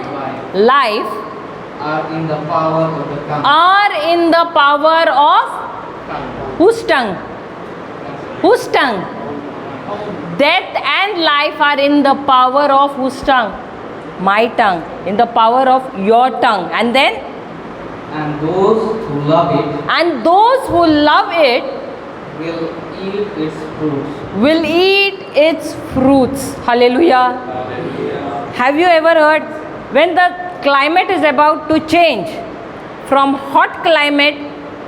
life Are in the power of the tongue. are in the power of whose tongue? Whose tongue? Death and life are in the power of whose tongue? My tongue. In the power of your tongue. And then? And those who love it And those who love it will eat its fruits. will eat its fruits. Hallelujah. Have you ever heard when the climate is about to change from hot climate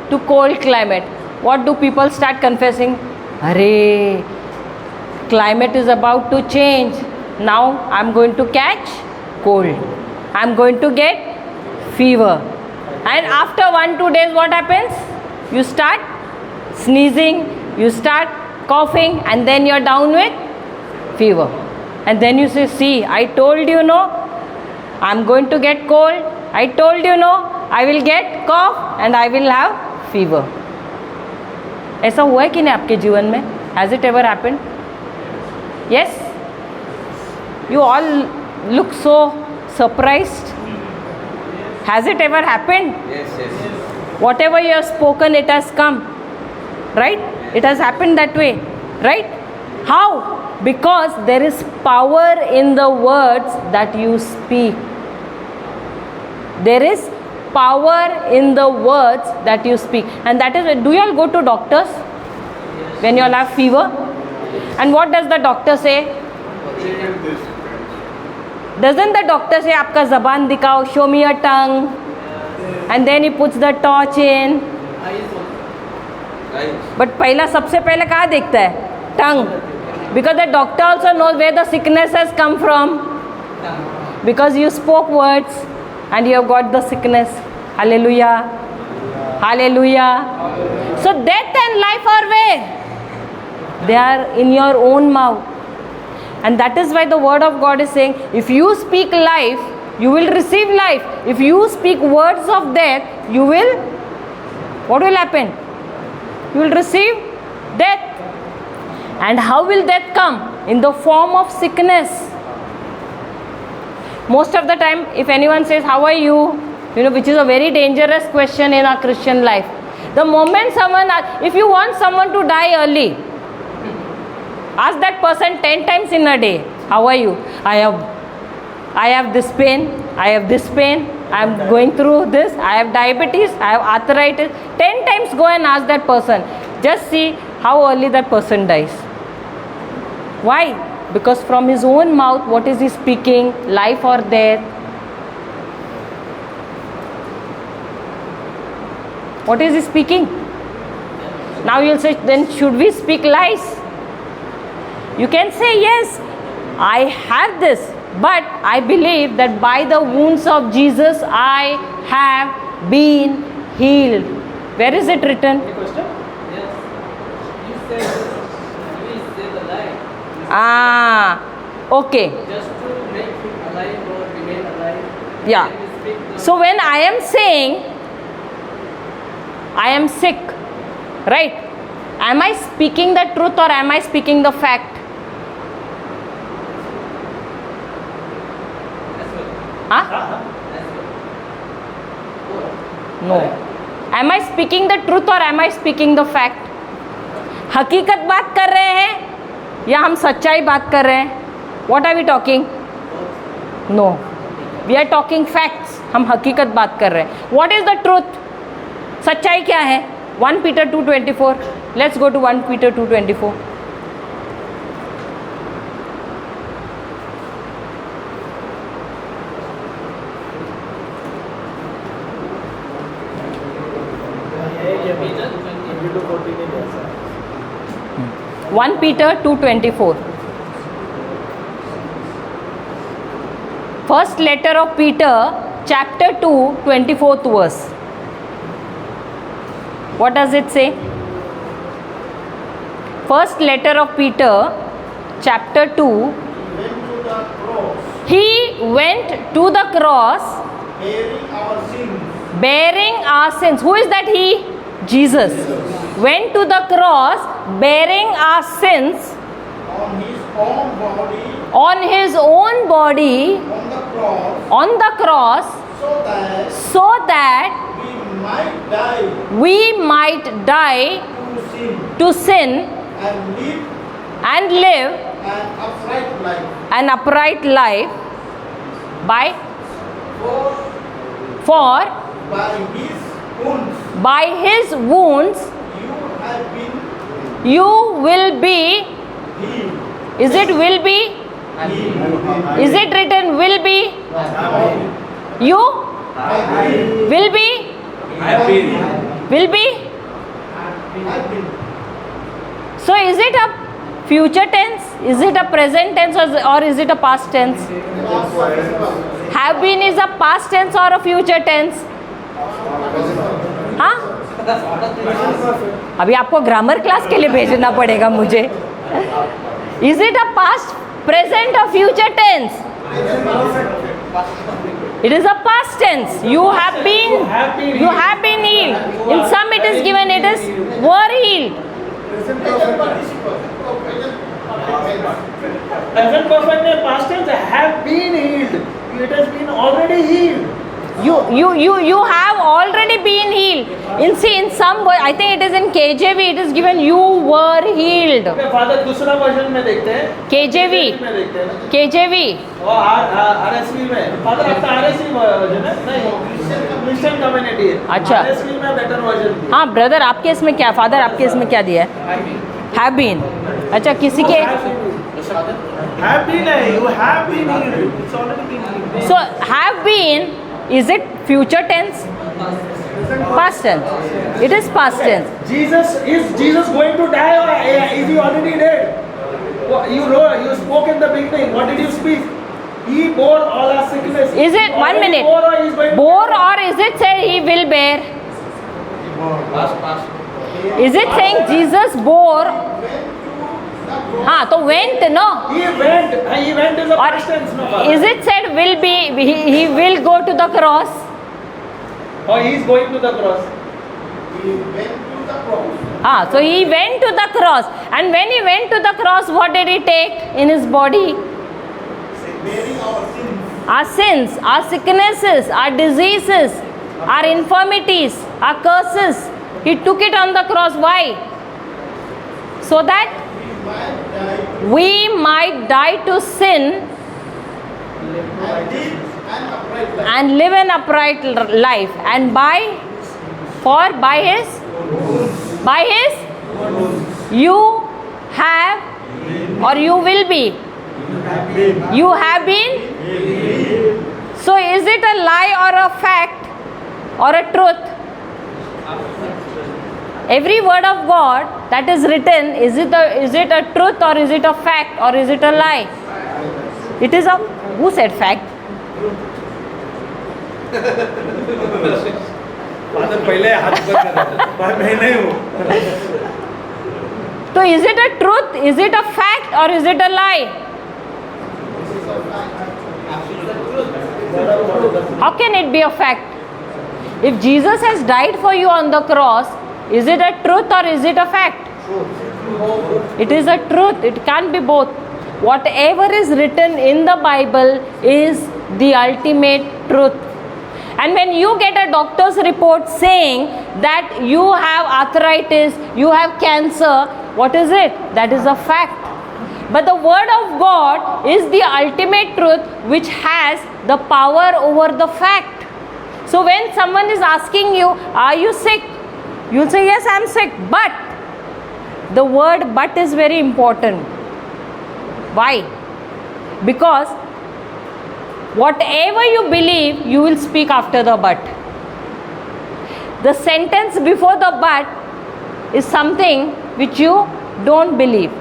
to cold climate, what do people start confessing? Arey, climate is about to change. Now I'm going to catch cold. I'm going to get fever. And after 1-2 days what happens? You start sneezing, you start coughing, and then you're down with fever. And then you say, see, I told you no, I'm going to get cold. I told you no, I will get cough and I will have fever. ऐसा हुआ है कि नहीं आपके जीवन में? Has it ever happened? Yes? You all look so surprised. Has it ever happened? Yes, yes. Whatever you have spoken, it has come. Right? It has happened that way. Right? How? Because there is power in the words that you speak. There is power in the words that you speak. And that is, do you all go to doctors when you all have fever? And what does the doctor say? Doesn't the doctor say, आपका ज़बान दिखाओ, show me your tongue, and then he puts the torch in. Right. But पहला सबसे पहले कहाँ देखता है? Tongue. Because the doctor also knows where the sickness has come from. Because you spoke words and you have got the sickness. Hallelujah. Hallelujah. So death and life are where? They are in your own mouth. And that is why the word of God is saying, if you speak life, you will receive life. If you speak words of death, you will, what will happen? You will receive death. And how will death come? In the form of sickness. Most of the time, if anyone says, how are you? Which is a very dangerous question in our Christian life. The moment someone, if you want someone to die early, ask that person 10 times in a day, how are you? I have this pain, I have this pain, I am going through this, I have diabetes, I have arthritis. 10 times go and ask that person. Just see how early that person dies. Why? Because from his own mouth, what is he speaking? Life or death? What is he speaking? Now you'll say, then should we speak lies? You can say, yes, I have this, but I believe that by the wounds of Jesus, I have been healed. Where is it written? Okay. Just to make him alive or remain alive. Yeah. So when I am saying I am sick, right? Am I speaking the truth or am I speaking the fact? Huh? No. Am I speaking the truth or am I speaking the fact? हकीकत बात कर रहे हैं या हम सच्चाई बात कर रहे हैं? What are we talking? No. We are talking facts. हम हकीकत बात कर रहे हैं. What is the truth? सच्चाई क्या है? 1 Peter 2:24. Let's go to 1 Peter 2:24. One Peter 2:24. First letter of Peter, chapter 2, 24th verse. What does it say? First letter of Peter, chapter 2. He went to the cross, bearing our sins. Who is that he? Jesus. Went to the cross, bearing our sins on his own body on the cross, so that we might die to sin and live an upright life for by his wounds you will be. Is it will be? Is it written will be? You will be? Will be? So is it a future tense? Is it a present tense or is it a past tense? Have been is a past tense or a future tense? हाँ? अभी आपको grammar class के लिए भेजना पड़ेगा मुझे. Is it a past, present or future tense? It is a past tense. You have been healed. In some it is given it is were healed. Present perfect. Present perfect में past tense have been healed. It has been already healed. You have already been healed. In some way, I think it is in KJV, it is given you were healed. Okay, Father दूसरा version में देखते हैं. KJV. में देखते हैं. KJV. और RSV में. Father आपका RSV version है? नहीं. Christian community है. अच्छा. RSV में better version. हाँ ब्रदर, आपके इसमें क्या, फादर आपके इसमें क्या दिया है? Have been. अच्छा, किसी के Have been है. You have been healed. It's already been healed. so have been, is it future tense? Past tense. It is past tense. Is Jesus going to die or is he already dead? You spoke in the beginning. What did you speak? He bore all our sickness. Is it, one Already minute, bore or he is going to bore die? or is it said he will bear? Is it saying Jesus bore? हाँ, तो went, no? He went is a Or past tense, no? Father? is it said will be, he will go to the cross? Or he is going to the cross? Ah, so he went to the cross. And when he went to the cross, what did he take in his body? Our sins, our sicknesses, our diseases, our infirmities, our curses. He took it on the cross. Why? So that we might die to sin and live an upright life. And by his you have or you will be. You have been. So is it a lie or a fact or a truth? Every word of God that is written, is it a truth or is it a fact or is it a lie? It is a, who said fact? Father पहले हाथ ऊपर कर रहा था. मैं नहीं हूँ. So is it a truth, is it a fact or is it a lie? How can it be a fact? If Jesus has died for you on the cross, is it a truth or is it a fact? It is a truth. It can't be both. Whatever is written in the Bible is the ultimate truth. And when you get a doctor's report saying that you have arthritis, you have cancer, what is it? That is a fact. But the word of God is the ultimate truth which has the power over the fact. So when someone is asking you, are you sick? You'll say, yes, I am sick. But the word but is very important. Why? Because whatever you believe, you will speak after the but. The sentence before the but is something which you don't believe.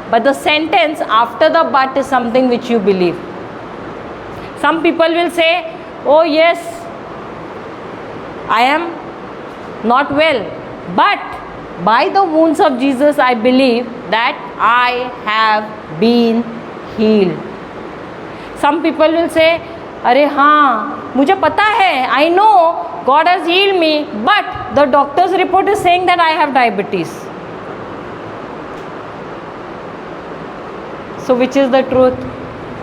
But the sentence after the but is something which you believe. Some people will say, oh yes, I am not well. But by the wounds of Jesus, I believe that I have been healed. Some people will say, अरे हाँ मुझे पता है, I know God has healed me, but the doctor's report is saying that I have diabetes. So which is the truth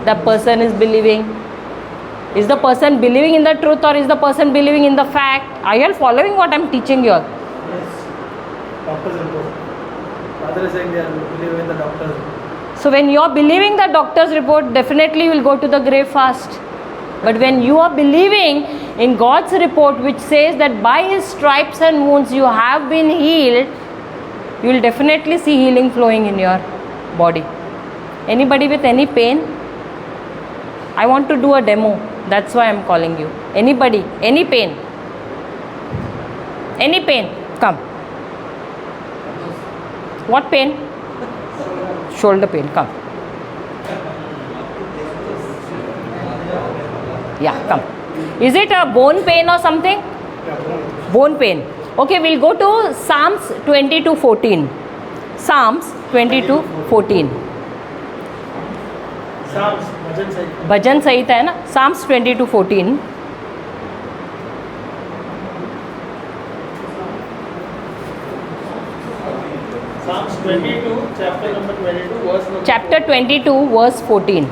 the person is believing? Is the person believing in the truth or is the person believing in the fact? Are you all following what I am teaching you all? Yes. Doctor's report. Father is saying they are believing in the doctor's report. So when you are believing the doctor's report, definitely you will go to the grave fast. But when you are believing in God's report which says that by His stripes and wounds you have been healed, you will definitely see healing flowing in your body. Anybody with any pain? I want to do a demo. That's why I am calling you. Anybody? Any pain? Any pain? Come. What pain? Shoulder pain. Come. Yeah, come. Is it a bone pain or something? Bone pain. Okay, we'll go to Psalms 22:14. Psalms 22:14. Psalms, भजन सही. भजन संहिता है ना, Psalms 22:14. Psalms 22, chapter number 22, verse number Chapter 22, verse 14.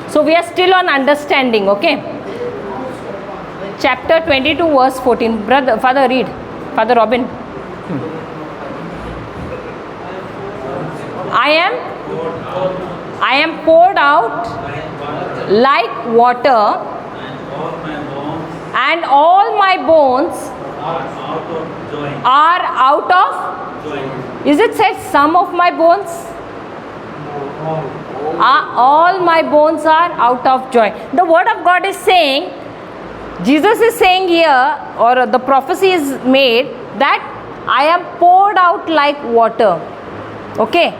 So we are still on understanding, okay? Chapter 22, verse 14. Brother, Father, read. Father Robin. I am poured out like water, and all my bones are out of. Is it said some of my bones? All my bones are out of joint. The word of God is saying, Jesus is saying here, or the prophecy is made, that I am poured out like water. Okay,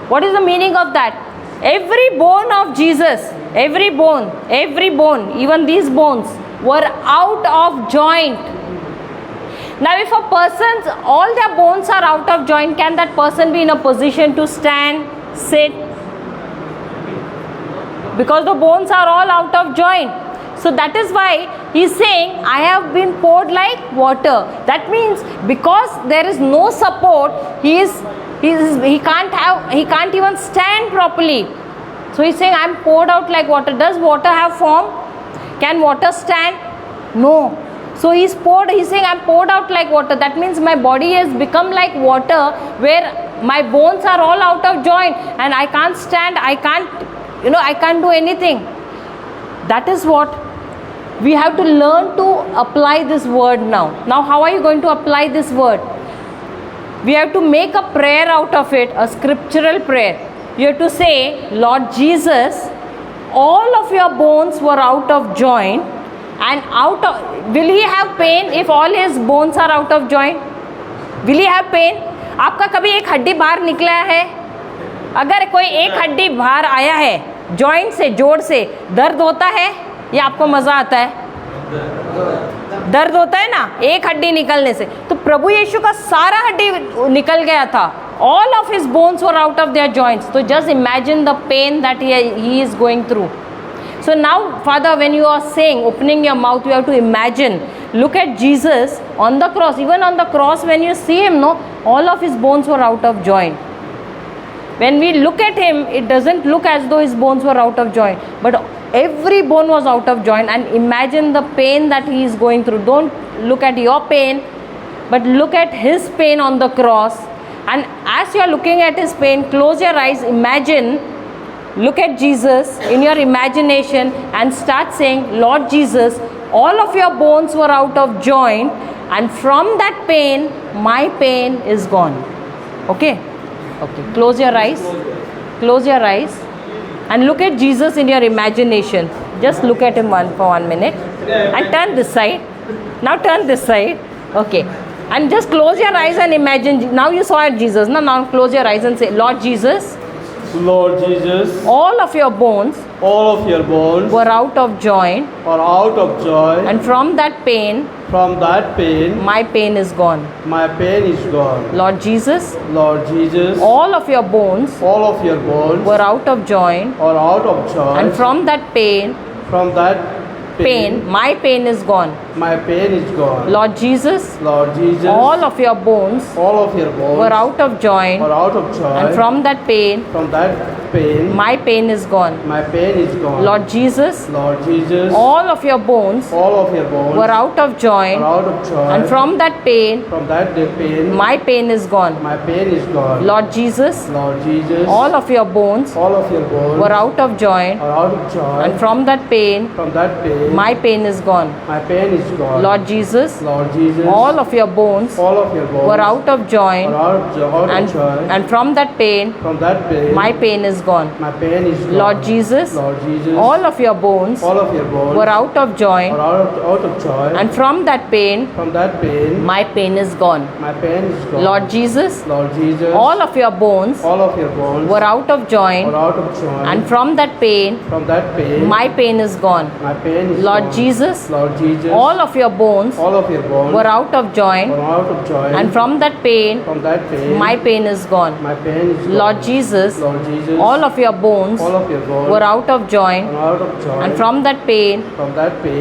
what is the meaning of that? Every bone of Jesus, every bone, even these bones were out of joint. Now if a person's, all their bones are out of joint, can that person be in a position to stand, sit? Because the bones are all out of joint. So that is why he is saying, I have been poured like water. That means because there is no support, he can't even stand properly. So he is saying, I am poured out like water. Does water have form? Can water stand? No. So he is saying, I am poured out like water. That means my body has become like water, where my bones are all out of joint, and I can't stand, I can't do anything. That is what we have to learn to apply this word now. Now how are you going to apply this word? We have to make a prayer out of it, a scriptural prayer. You have to say, Lord Jesus, all of your bones were out of joint, and will he have pain if all his bones are out of joint? Will he have pain? आपका कभी एक हड्डी बाहर निकला है? अगर कोई एक हड्डी बाहर आया है जॉइंट से, जोड़ से, दर्द होता है या आपको मज़ा आता है? दर्द होता है ना एक हड्डी निकलने से. तो प्रभु यीशु का सारा हड्डी निकल गया था. All of his bones were out of their joints. So just imagine the pain that he is going through. So now, Father, when you are saying, opening your mouth, you have to imagine. Look at Jesus on the cross. Even on the cross, when you see him, no, all of his bones were out of joint. When we look at him, it doesn't look as though his bones were out of joint, but every bone was out of joint. And imagine the pain that he is going through. Don't look at your pain, but look at his pain on the cross. And as you are looking at his pain, close your eyes, imagine, look at Jesus in your imagination and start saying, Lord Jesus, all of your bones were out of joint, and from that pain, my pain is gone. Okay? Okay, close your eyes. Close your eyes and look at Jesus in your imagination. Just look at him for 1 minute and turn this side. Now turn this side. Okay. And just close your eyes and imagine. Now you saw Jesus. Now close your eyes and say, Lord Jesus, Lord Jesus, all of your bones were out of joint, and from that pain, my pain is gone. Lord Jesus, all of your bones were out of joint, and from that pain, my pain is gone. Lord Jesus, all of your bones were out of joint, and from that pain, my pain is gone. Lord Jesus, all of your bones were out of joint, and from that pain, my pain is gone. Lord Jesus, all of your bones were out of joint, and from that pain, my pain is gone. Lord Jesus, all of your bones were out of joint, and from that pain, my pain is gone. Lord Jesus, all of your bones were out of joint, and from that pain, my pain is gone. Lord Jesus, all of your bones were out of joint, and from that pain, my pain is gone. Lord Jesus, all of your bones were out of joint, and from that pain, my pain is gone. Lord Jesus, all of your bones were out of joint, and from that pain,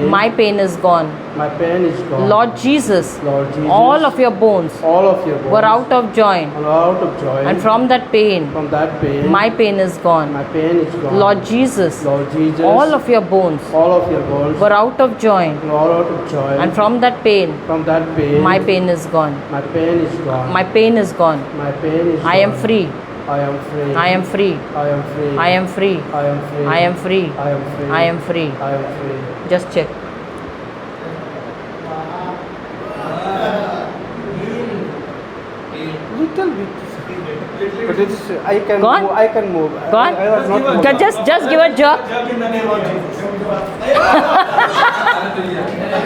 my pain is gone. My pain is gone. Lord Jesus, Lord Jesus, all of your bones all of your bones were out of joint, are out of joint. and from that pain, from that pain, my pain is gone. my pain is gone. Lord Jesus, Lord Jesus, all of your bones all of your bones were out of joint, are all out of joint. and from that pain, from that pain, my pain is gone. my pain is gone. My pain is gone. My pain is I am gone. free. I am free. I am free. I am free. I am free. I am free. I am free. I am free. I am free. I am free. Just check. Little bit. But it's I can Gone? move. I can move. Gone? I was not moving. Just give a jerk. Jerk in the name of Jesus.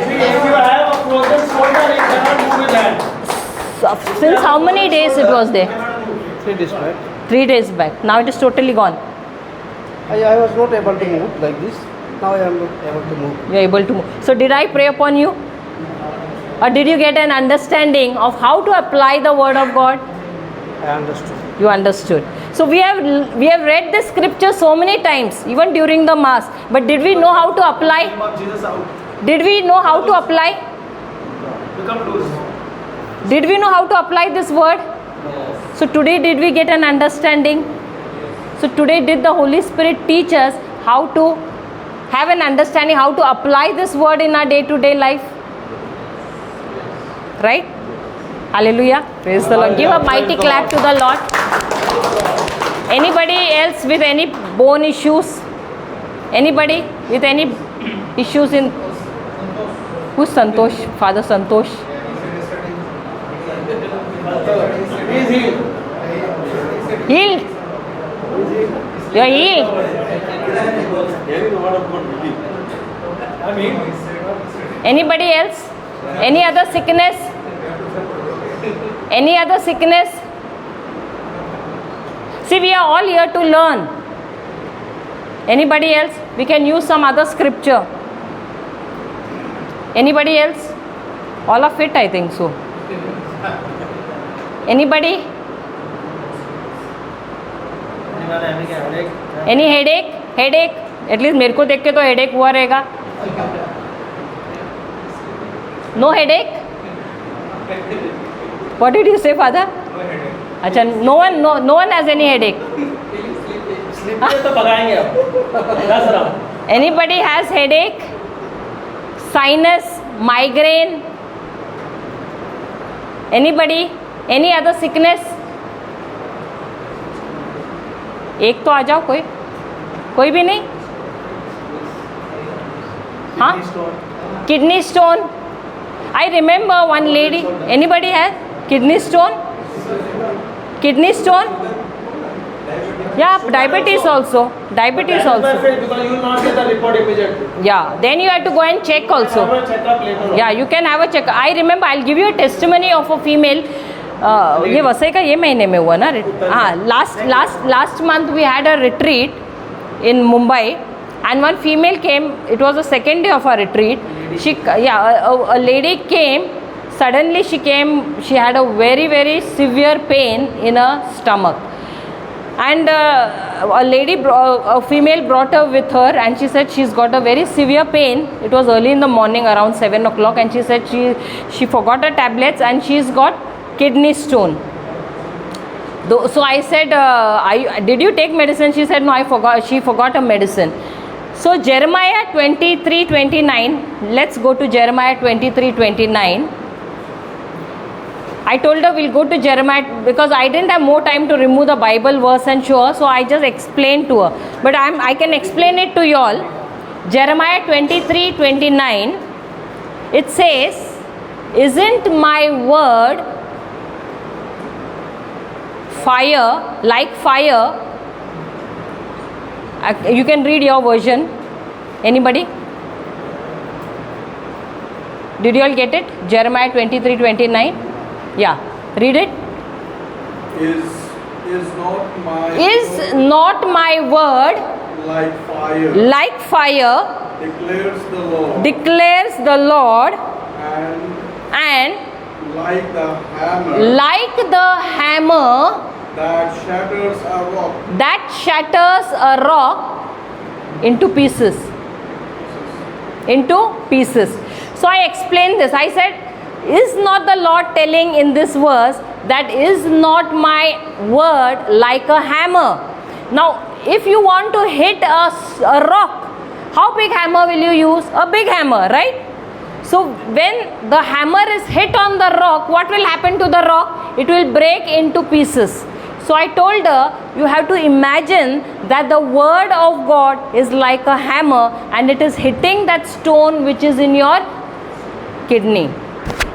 See, if you have a frozen shoulder, you cannot move with hand. Since how many days it was there? 3 days back, 3 days back. Now it is totally gone. I was not able to move like this. Now I am able to move. You are able to move. So did I pray upon you? Or did you get an understanding of how to apply the word of God? I understood. You understood. So we have read this scripture so many times, even during the mass. But did we know how to apply? Name of Jesus out. Did we know how to apply? Become loose. Did we know how to apply this word? So today did we get an understanding? So today did the Holy Spirit teach us how to have an understanding, how to apply this word in our day-to-day life? Right? Hallelujah. Praise the Lord. Give a mighty clap to the Lord. Anybody else with any bone issues? Anybody with any issues in... Who's Santosh? Father Santosh? He is healed. Healed? You are healed? Anybody else? Any other sickness? Any other sickness? See, we are all here to learn. Anybody else? We can use some other scripture. Anybody else? All of it, I think so. Anybody? Any headache? Headache? At least मेरे को देख के तो headache हुआ रहेगा. No headache? What did you say, Father? अच्छा, no one has any headache. तो भगाएंगे अब. Anybody has headache? Sinus, migraine? Anybody? Any other sickness? एक तो आ जाओ, कोई भी नहीं? हाँ? Kidney stone. I remember one lady. Anybody has kidney stone? Kidney stone? Yeah, diabetes also. Diabetes also. Because you will not get the report immediately. Yeah, then you have to go and check also. Have a checkup later on. Yeah, you can have a check. I remember, I'll give you a testimony of a female. ये वसई का ये महीने में हुआ ना. हाँ, last month we had a retreat in Mumbai, and one female came. It was the second day of our retreat. A lady came. Suddenly she came. She had a very, very severe pain in her stomach, and a female brought her with her, and she said she's got a very severe pain. It was early in the morning, around 7 o'clock, and she said she forgot her tablets and she's got kidney stone. So I said, did you take medicine? She said, no, I forgot. She forgot her medicine. So Jeremiah 23:29. Let's go to Jeremiah 23:29. I told her we'll go to Jeremiah because I didn't have more time to remove the Bible verse and show her, so I just explained to her. But I can explain it to you all. Jeremiah 23:29. It says, "Isn't my word fire, like fire?" You can read your version. Anybody? Did you all get it? Jeremiah 23:29. Yeah, read it. Is not my word like fire, declares the Lord, and like the hammer that shatters a rock into pieces. So So I explained this. I said, is not the Lord telling in this verse that is not my word like a hammer? Now, if you want to hit a rock, how big hammer will you use? A big hammer, right? So when the hammer is hit on the rock, what will happen to the rock? It will break into pieces. So I told her, you have to imagine that the word of God is like a hammer and it is hitting that stone which is in your kidney.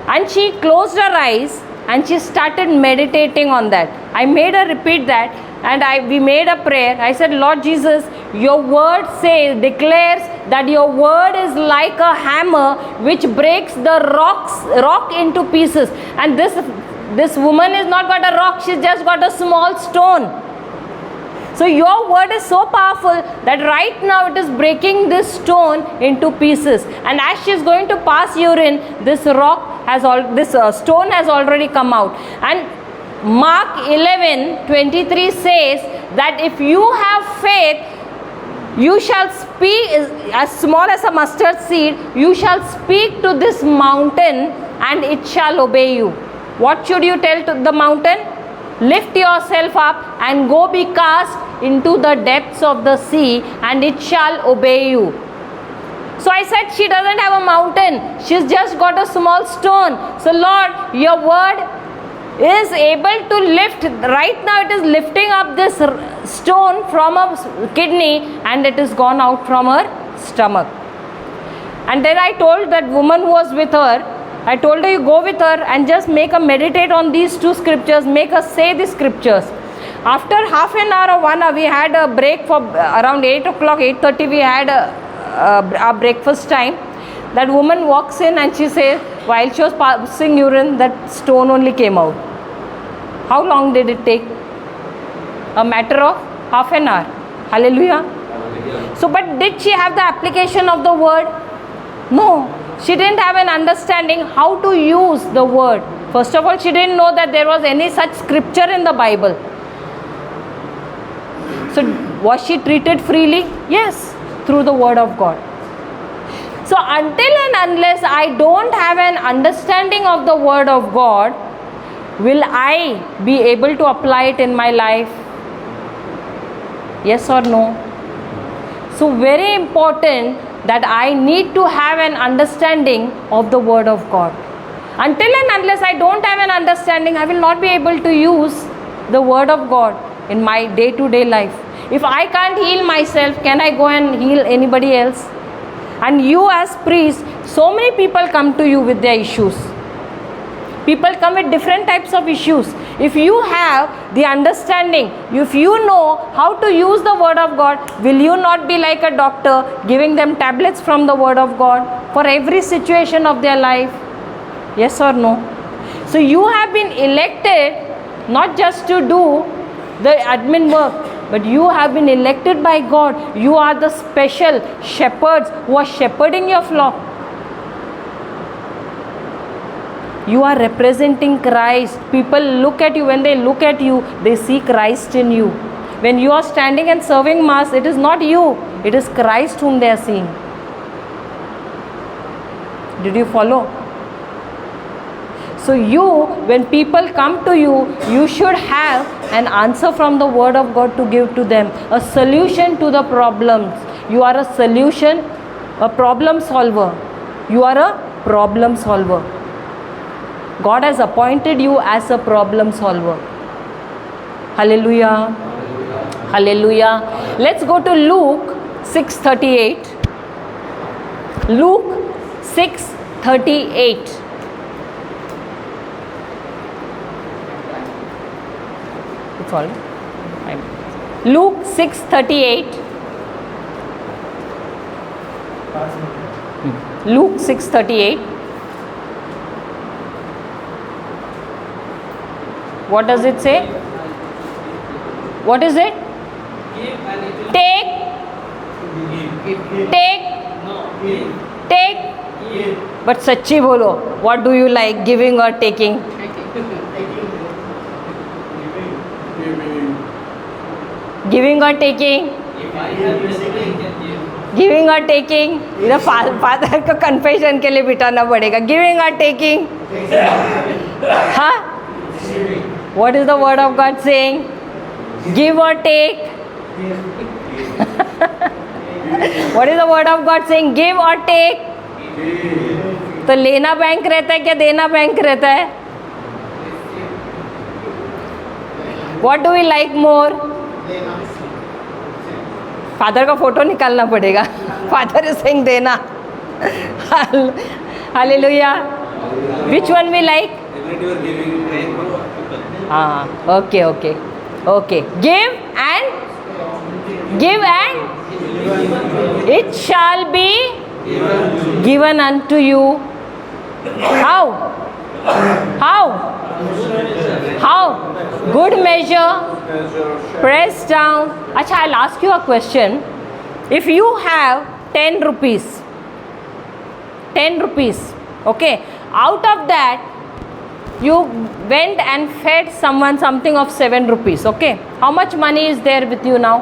And she closed her eyes and she started meditating on that. I made her repeat that, and we made a prayer. I said, Lord Jesus, your word declares that your word is like a hammer which breaks the rock into pieces. And this woman has not got a rock, she's just got a small stone. So your word is so powerful that right now it is breaking this stone into pieces. And as she is going to pass urine, this stone has already come out. And Mark 11:23 says that if you have faith, you shall speak, as small as a mustard seed, you shall speak to this mountain and it shall obey you. What should you tell to the mountain? Lift yourself up and go be cast into the depths of the sea and it shall obey you. So I said, she doesn't have a mountain, she's just got a small stone. So Lord, your word is able to lift. Right now it is lifting up this stone from her kidney and it is gone out from her stomach. And then I told that woman who was with her, I told her, you go with her and just make her meditate on these two scriptures, make her say the scriptures. After half an hour or 1 hour, we had a break for around 8 o'clock, 8:30 we had our breakfast time. That woman walks in and she says, while she was passing urine, that stone only came out. How long did it take? A matter of half an hour. Hallelujah. So, but did she have the application of the word? No. She didn't have an understanding how to use the word. First of all, she didn't know that there was any such scripture in the Bible. So, was she treated freely? Yes, through the word of God. So, until and unless I don't have an understanding of the word of God, will I be able to apply it in my life? Yes or no? So, very important that I need to have an understanding of the word of God. Until and unless I don't have an understanding, I will not be able to use the word of God in my day-to-day life. If I can't heal myself, can I go and heal anybody else? And you as priest, so many people come to you with their issues. People come with different types of issues. If you have the understanding, if you know how to use the word of God, will you not be like a doctor giving them tablets from the word of God for every situation of their life? Yes or no? So you have been elected not just to do the admin work, but you have been elected by God. You are the special shepherds who are shepherding your flock. You are representing Christ. People look at you. When they look at you, they see Christ in you. When you are standing and serving Mass, it is not you, it is Christ whom they are seeing. Did you follow? So when people come to you, you should have an answer from the word of God to give to them, a solution to the problems. You are a solution, a problem solver. You are a problem solver. God has appointed you as a problem solver. Hallelujah. Hallelujah. Let's go to Luke 6:38. Luke 6:38. It's all. Luke 6:38. Luke 6:38. What does it say? What is it? Take. But sachi bolo. What do you like, giving or taking? Giving or taking? If I have received, I can give. Giving और taking, इधर father को confession के लिए बिठाना पड़ेगा. Giving और taking. हाँ, what is the word of God saying? Give or take. What is the word of God saying? Give or take. तो लेना बैंक रहता है क्या देना बैंक रहता है? What do we like more? Father का फोटो निकालना पड़ेगा. फादर इज सेइंग देना. Hallelujah. Which one we like? हाँ, okay, okay, okay. Give and it shall be given unto you. How? Good measure, pressed down. Acha, I'll ask you a question. If you have 10 rupees, okay, out of that you went and fed someone something of 7 rupees, okay, how much money is there with you now?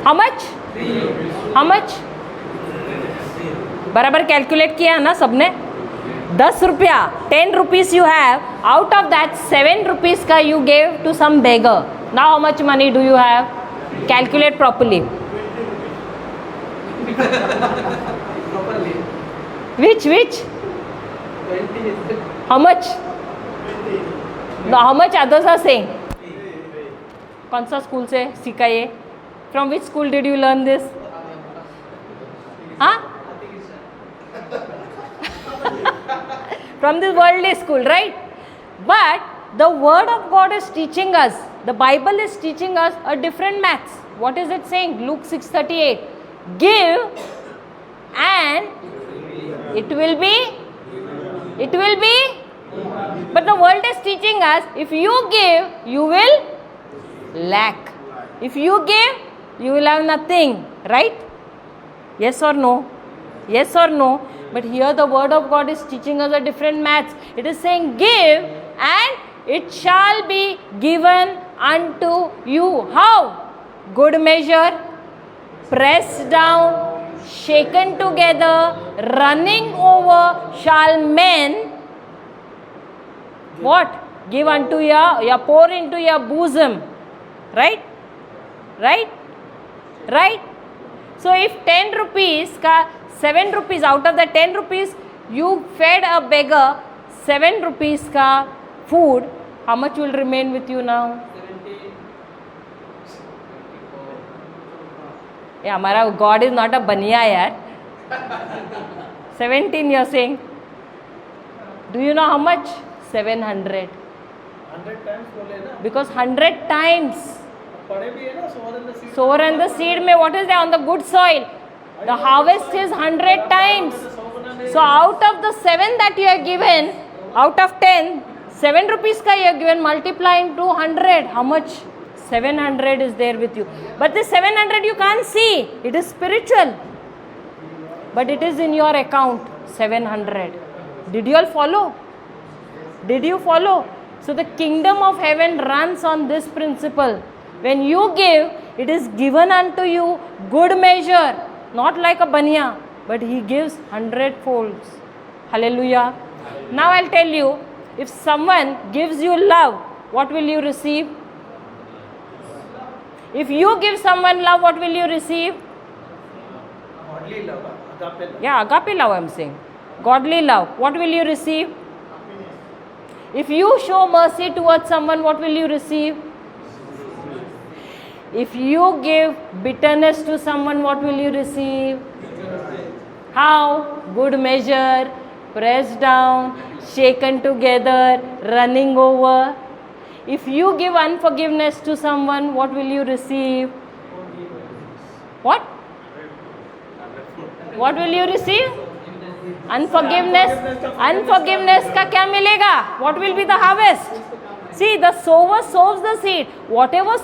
How much? बराबर calculate किया ना सबने? 10 रुपया. 10 rupees you have. Out of that 7 rupees का you gave to some beggar. Now how much money do you have? Calculate properly. Which? How much? No, how much others are saying? कौन सा school से सीखा ये? From which school did you learn this? हाँ? From this worldly school, right? But the word of God is teaching us, the Bible is teaching us a different maths. What is it saying? Luke 6:38. Give and it will be. But the world is teaching us, if you give, you will lack. If you give, you will have nothing, right? Yes or no? Yes or no? But here the word of God is teaching us a different maths. It is saying, give and it shall be given unto you. How? Good measure, pressed down, shaken together, running over, shall men what? Give unto your pour into your bosom. Right? So if 10 rupees ka 7 rupees, out of the 10 rupees you fed a beggar 7 rupees ka food, how much will remain with you now? Yeah, हमारा God is not a बनिया यार. 17 you're saying. Do you know how much? 700. 100 times बोले ना. Because 100 times. पढ़े भी है ना, sower and the seed. Sower and the seed में what is there on the good soil? The harvest is 100 times. So out of the 7 that you are given, out of 10, 7 rupees ka you are given, multiply into 100. How much? 700 is there with you. But this 700 you can't see. It is spiritual. But it is in your account. 700. Did you all follow? Did you follow? So the kingdom of heaven runs on this principle. When you give, it is given unto you good measure. Not like a baniya, but he gives 100 folds. Hallelujah. Now I'll tell you, if someone gives you love, what will you receive? If you give someone love, what will you receive? Godly love, agape love. Yeah, agape love I'm saying. Godly love. What will you receive? If you show mercy towards someone, what will you receive? If you give bitterness to someone, what will you receive? How? Good measure, pressed down, shaken together, running over. If you give unforgiveness to someone, what will you receive? What? What will you receive? Unforgiveness. Unforgiveness का क्या मिलेगा? What will be the harvest? See, the sower sows the seed. Whatever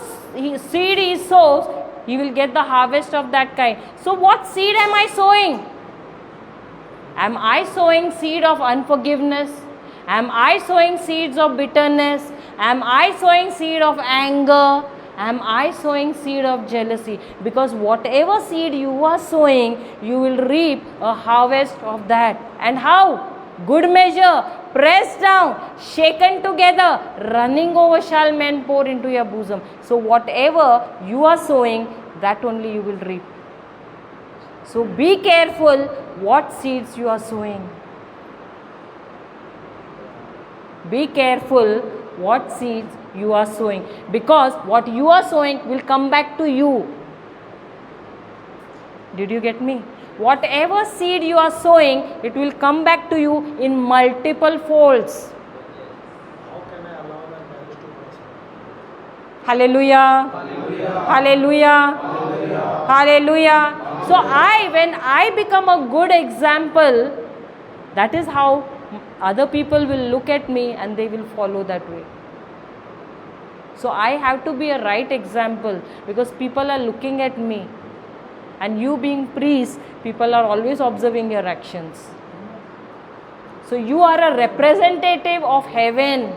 seed he sows, he will get the harvest of that kind. So what seed am I sowing? Am I sowing seed of unforgiveness? Am I sowing seeds of bitterness? Am I sowing seed of anger? Am I sowing seed of jealousy? Because whatever seed you are sowing, you will reap a harvest of that. And how? Good measure, pressed down, shaken together, running over shall men pour into your bosom. So whatever you are sowing, that only you will reap. So be careful what seeds you are sowing. Be careful what seeds you are sowing, because what you are sowing will come back to you. Did you get me? Whatever seed you are sowing, it will come back to you in multiple folds. How can I allow that value to prosper? Hallelujah. Hallelujah. Hallelujah. So when I become a good example, that is how other people will look at me and they will follow that way. So I have to be a right example, because people are looking at me. And you being priest, people are always observing your actions. So you are a representative of heaven.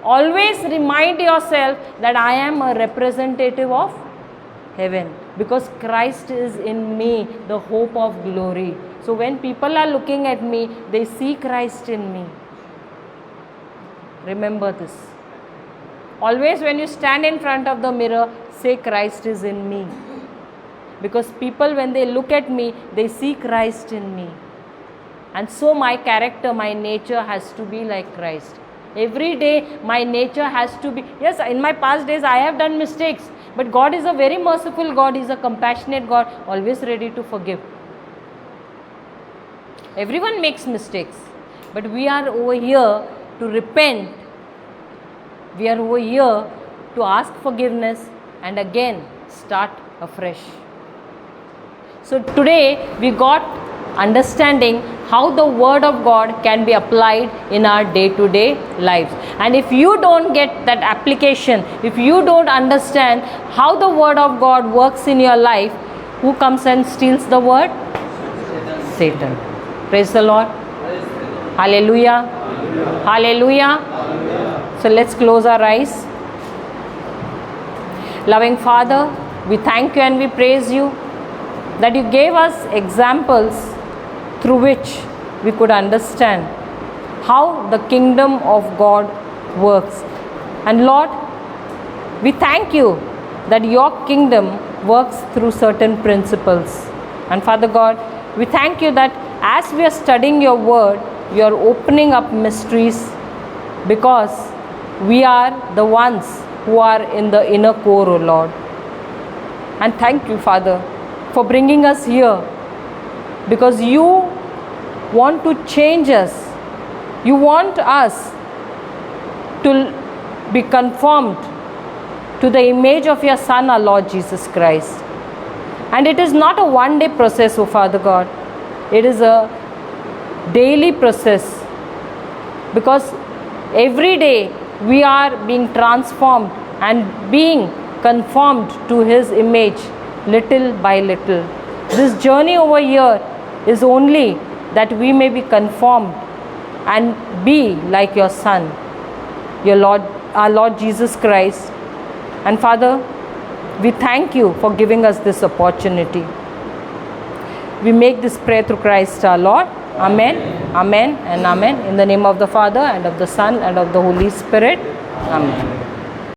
Always remind yourself that I am a representative of heaven, because Christ is in me, the hope of glory. So when people are looking at me, they see Christ in me. Remember this. Always when you stand in front of the mirror, say Christ is in me. Because people, when they look at me, they see Christ in me. And so my character, my nature has to be like Christ. Every day my nature has to be, yes, in my past days I have done mistakes, but God is a very merciful God. He is a compassionate God, always ready to forgive. Everyone makes mistakes, but we are over here to repent. We are over here to ask forgiveness and again start afresh. So today we got understanding how the word of God can be applied in our day-to-day lives. And if you don't get that application, if you don't understand how the word of God works in your life, who comes and steals the word? Satan. Praise the Lord. Hallelujah. Hallelujah. So let's close our eyes. Loving Father, we thank you and we praise you that you gave us examples through which we could understand how the kingdom of God works. And Lord, we thank you that your kingdom works through certain principles. And Father God, we thank you that as we are studying your word, you are opening up mysteries, because we are the ones who are in the inner core, O Lord. And thank you, Father, for bringing us here, because you want to change us. You want us to be conformed to the image of your Son, our Lord Jesus Christ. And it is not a one-day process, O Father God. It is a daily process, because every day we are being transformed and being conformed to His image little by little. This journey over here is only that we may be conformed and be like your Son, your Lord, our Lord Jesus Christ. And Father, we thank you for giving us this opportunity. We make this prayer through Christ our Lord. Amen, amen, and amen. In the name of the Father, and of the Son, and of the Holy Spirit. Amen.